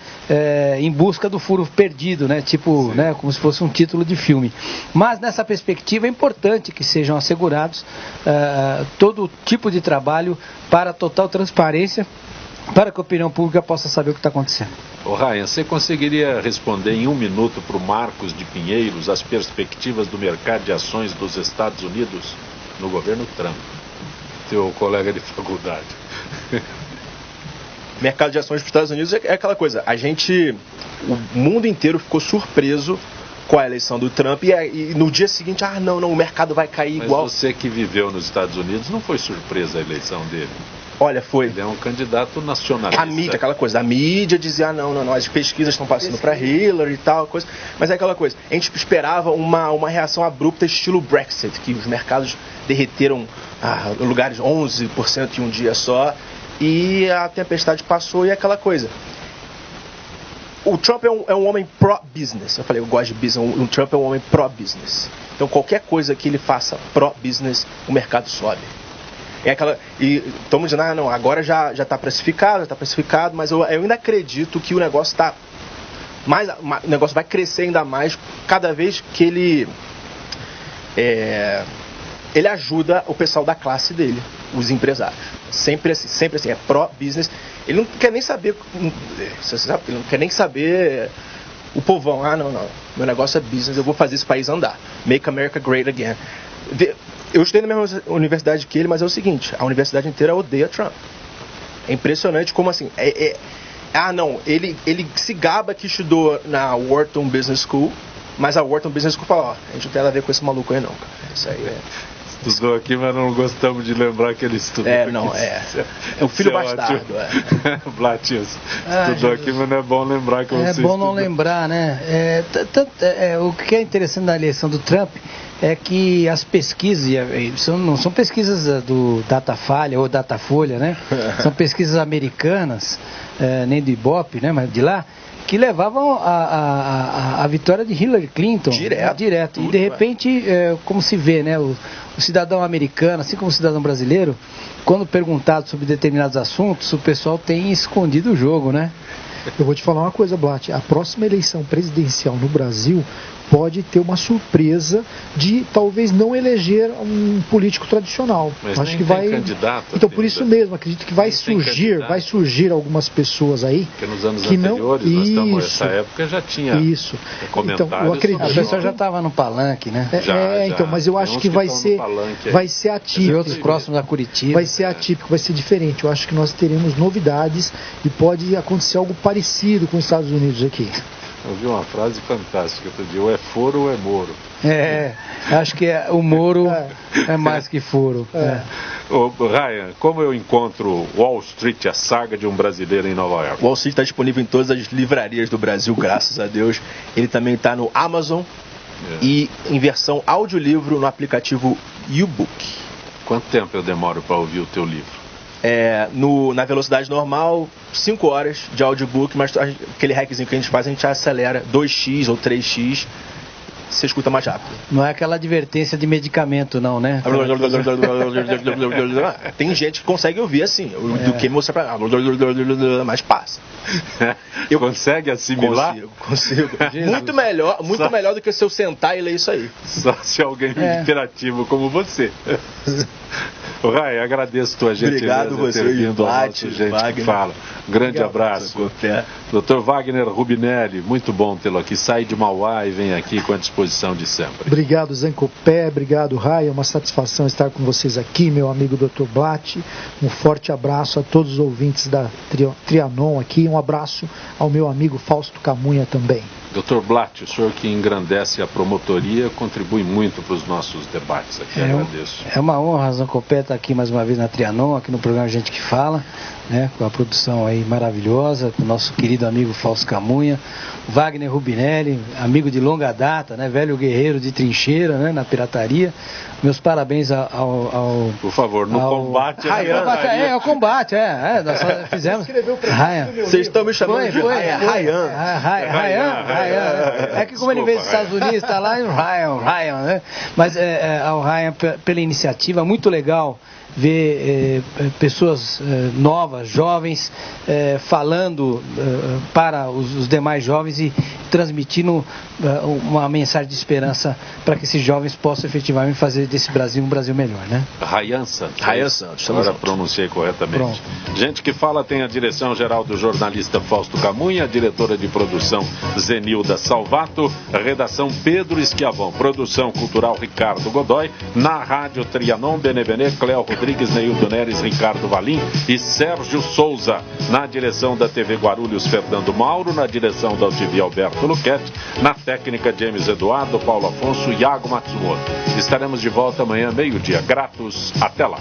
Em busca do furo perdido, né? Tipo, né? Como se fosse um título de filme. Mas nessa perspectiva é importante que sejam assegurados todo tipo de trabalho para total transparência, para que a opinião pública possa saber o que está acontecendo. Ô Ryan, você conseguiria responder em 1 minuto para o Marcos de Pinheiros as perspectivas do mercado de ações dos Estados Unidos no governo Trump, teu colega de faculdade? Mercado de ações dos Estados Unidos é aquela coisa, o mundo inteiro ficou surpreso com a eleição do Trump e no dia seguinte, não, o mercado vai cair igual. Mas você que viveu nos Estados Unidos, não foi surpresa a eleição dele? Olha, foi. Ele é um candidato nacionalista. A mídia, aquela coisa, a mídia dizia, não, as pesquisas estão passando para Hillary e tal, coisa. Mas é aquela coisa, a gente esperava uma reação abrupta estilo Brexit, que os mercados derreteram lugares 11% em um dia só, e a tempestade passou e é aquela coisa. O Trump é um homem pró-business. Eu falei, eu gosto de business. O Trump é um homem pró-business. Então, qualquer coisa que ele faça pró-business, o mercado sobe. E estamos dizendo, agora já está precificado, mas eu ainda acredito que o negócio o negócio vai crescer ainda mais cada vez que ele ajuda o pessoal da classe dele, os empresários. Sempre assim, é pró-business. Ele não quer nem saber, ele não quer nem saber o povão. Não, meu negócio é business, eu vou fazer esse país andar. Make America Great Again. Eu estudei na mesma universidade que ele, mas é o seguinte, a universidade inteira odeia Trump. É impressionante como assim, ele se gaba que estudou na Wharton Business School, mas a Wharton Business School fala, a gente não tem nada a ver com esse maluco aí não, cara. Isso aí Estudou aqui, mas não gostamos de lembrar que ele estudou aqui. É um filho bastardo. Blatius, estudou aqui, mas não é bom lembrar que você estudou. É bom não lembrar, né? O que é interessante na eleição do Trump é que as pesquisas, não são pesquisas do Datafolha ou Datafolha, né? São pesquisas americanas, nem do Ibope, né? Mas de lá, que levavam a vitória de Hillary Clinton direto. E de repente, como se vê, né? O cidadão americano, assim como o cidadão brasileiro, quando perguntado sobre determinados assuntos, o pessoal tem escondido o jogo, né? Eu vou te falar uma coisa, Blatt. A próxima eleição presidencial no Brasil pode ter uma surpresa de talvez não eleger um político tradicional. Mas acho que vai. Candidato, então por isso mesmo, acredito que vai surgir algumas pessoas aí. Porque nos anos que anteriores, não... nós estamos, essa época já tinha comentários. Então, eu acredito. A pessoa já estava no palanque, né? Então, mas eu acho que vai ser atípico. E outros próximos a Curitiba. Vai ser atípico, vai ser diferente. Eu acho que nós teremos novidades e pode acontecer algo parecido com os Estados Unidos aqui. Eu vi uma frase fantástica outro dia, ou é foro ou é Moro. Acho que o Moro é mais que foro. Ryan, como eu encontro Wall Street, a saga de um brasileiro em Nova York? Wall Street está disponível em todas as livrarias do Brasil, graças a Deus. Ele também está no Amazon e em versão audiolivro no aplicativo YouBook. Quanto tempo eu demoro para ouvir o teu livro? Na velocidade normal, 5 horas de audiobook, mas aquele hackzinho que a gente faz, a gente acelera 2x ou 3x, você escuta mais rápido. Não é aquela advertência de medicamento, não, né? Tem gente que consegue ouvir assim, do que mostrar pra... mas passa. Consegue assimilar? Consigo. Muito melhor do que se eu sentar e ler isso aí. Só se alguém imperativo como você. Ryan, agradeço a tua gentileza. Obrigado você, ter vindo ao nosso Gente Wagner. Que Fala. Grande abraço. Dr. Wagner Rubinelli, muito bom tê-lo aqui. Sai de Mauá e vem aqui com a disposição de sempre. Obrigado, Zancopé. Obrigado, Ryan. É uma satisfação estar com vocês aqui, meu amigo Dr. Blatt. Um forte abraço a todos os ouvintes da Trianon aqui. Um abraço ao meu amigo Fausto Camunha também. Dr. Blatt, o senhor que engrandece a promotoria, contribui muito para os nossos debates aqui, agradeço. É uma honra, Zancopé, estar aqui mais uma vez na Trianon, aqui no programa Gente que Fala, né, com a produção aí maravilhosa, com o nosso querido amigo Fausto Camunha, Wagner Rubinelli, amigo de longa data, né, velho guerreiro de trincheira, né, na pirataria. Meus parabéns ao por favor, no combate. É o combate, nós só fizemos. Vocês estão me chamando de Ryan. É que como ele veio dos Estados Unidos, está lá em Ryan, né? Mas ao Ryan, pela iniciativa, muito legal ver pessoas novas, jovens, falando para os demais jovens e transmitindo uma mensagem de esperança para que esses jovens possam efetivamente fazer desse Brasil um Brasil melhor, né? Ryan Santos. Ryan Santos. Agora pronunciei corretamente. Pronto. Gente que Fala tem a direção-geral do jornalista Fausto Camunha, a diretora de produção Zenilda Salvato, a redação Pedro Esquiavão, produção cultural Ricardo Godoy, na Rádio Trianon, Benevené, Cléo Rodrigues, Neildo Neres, Ricardo Valim e Sérgio Souza. Na direção da TV Guarulhos, Fernando Mauro, na direção da UTV, Alberto Luquete, na técnica James Eduardo, Paulo Afonso e Iago Matsumoto. Estaremos de volta amanhã, meio-dia. Gratos, até lá.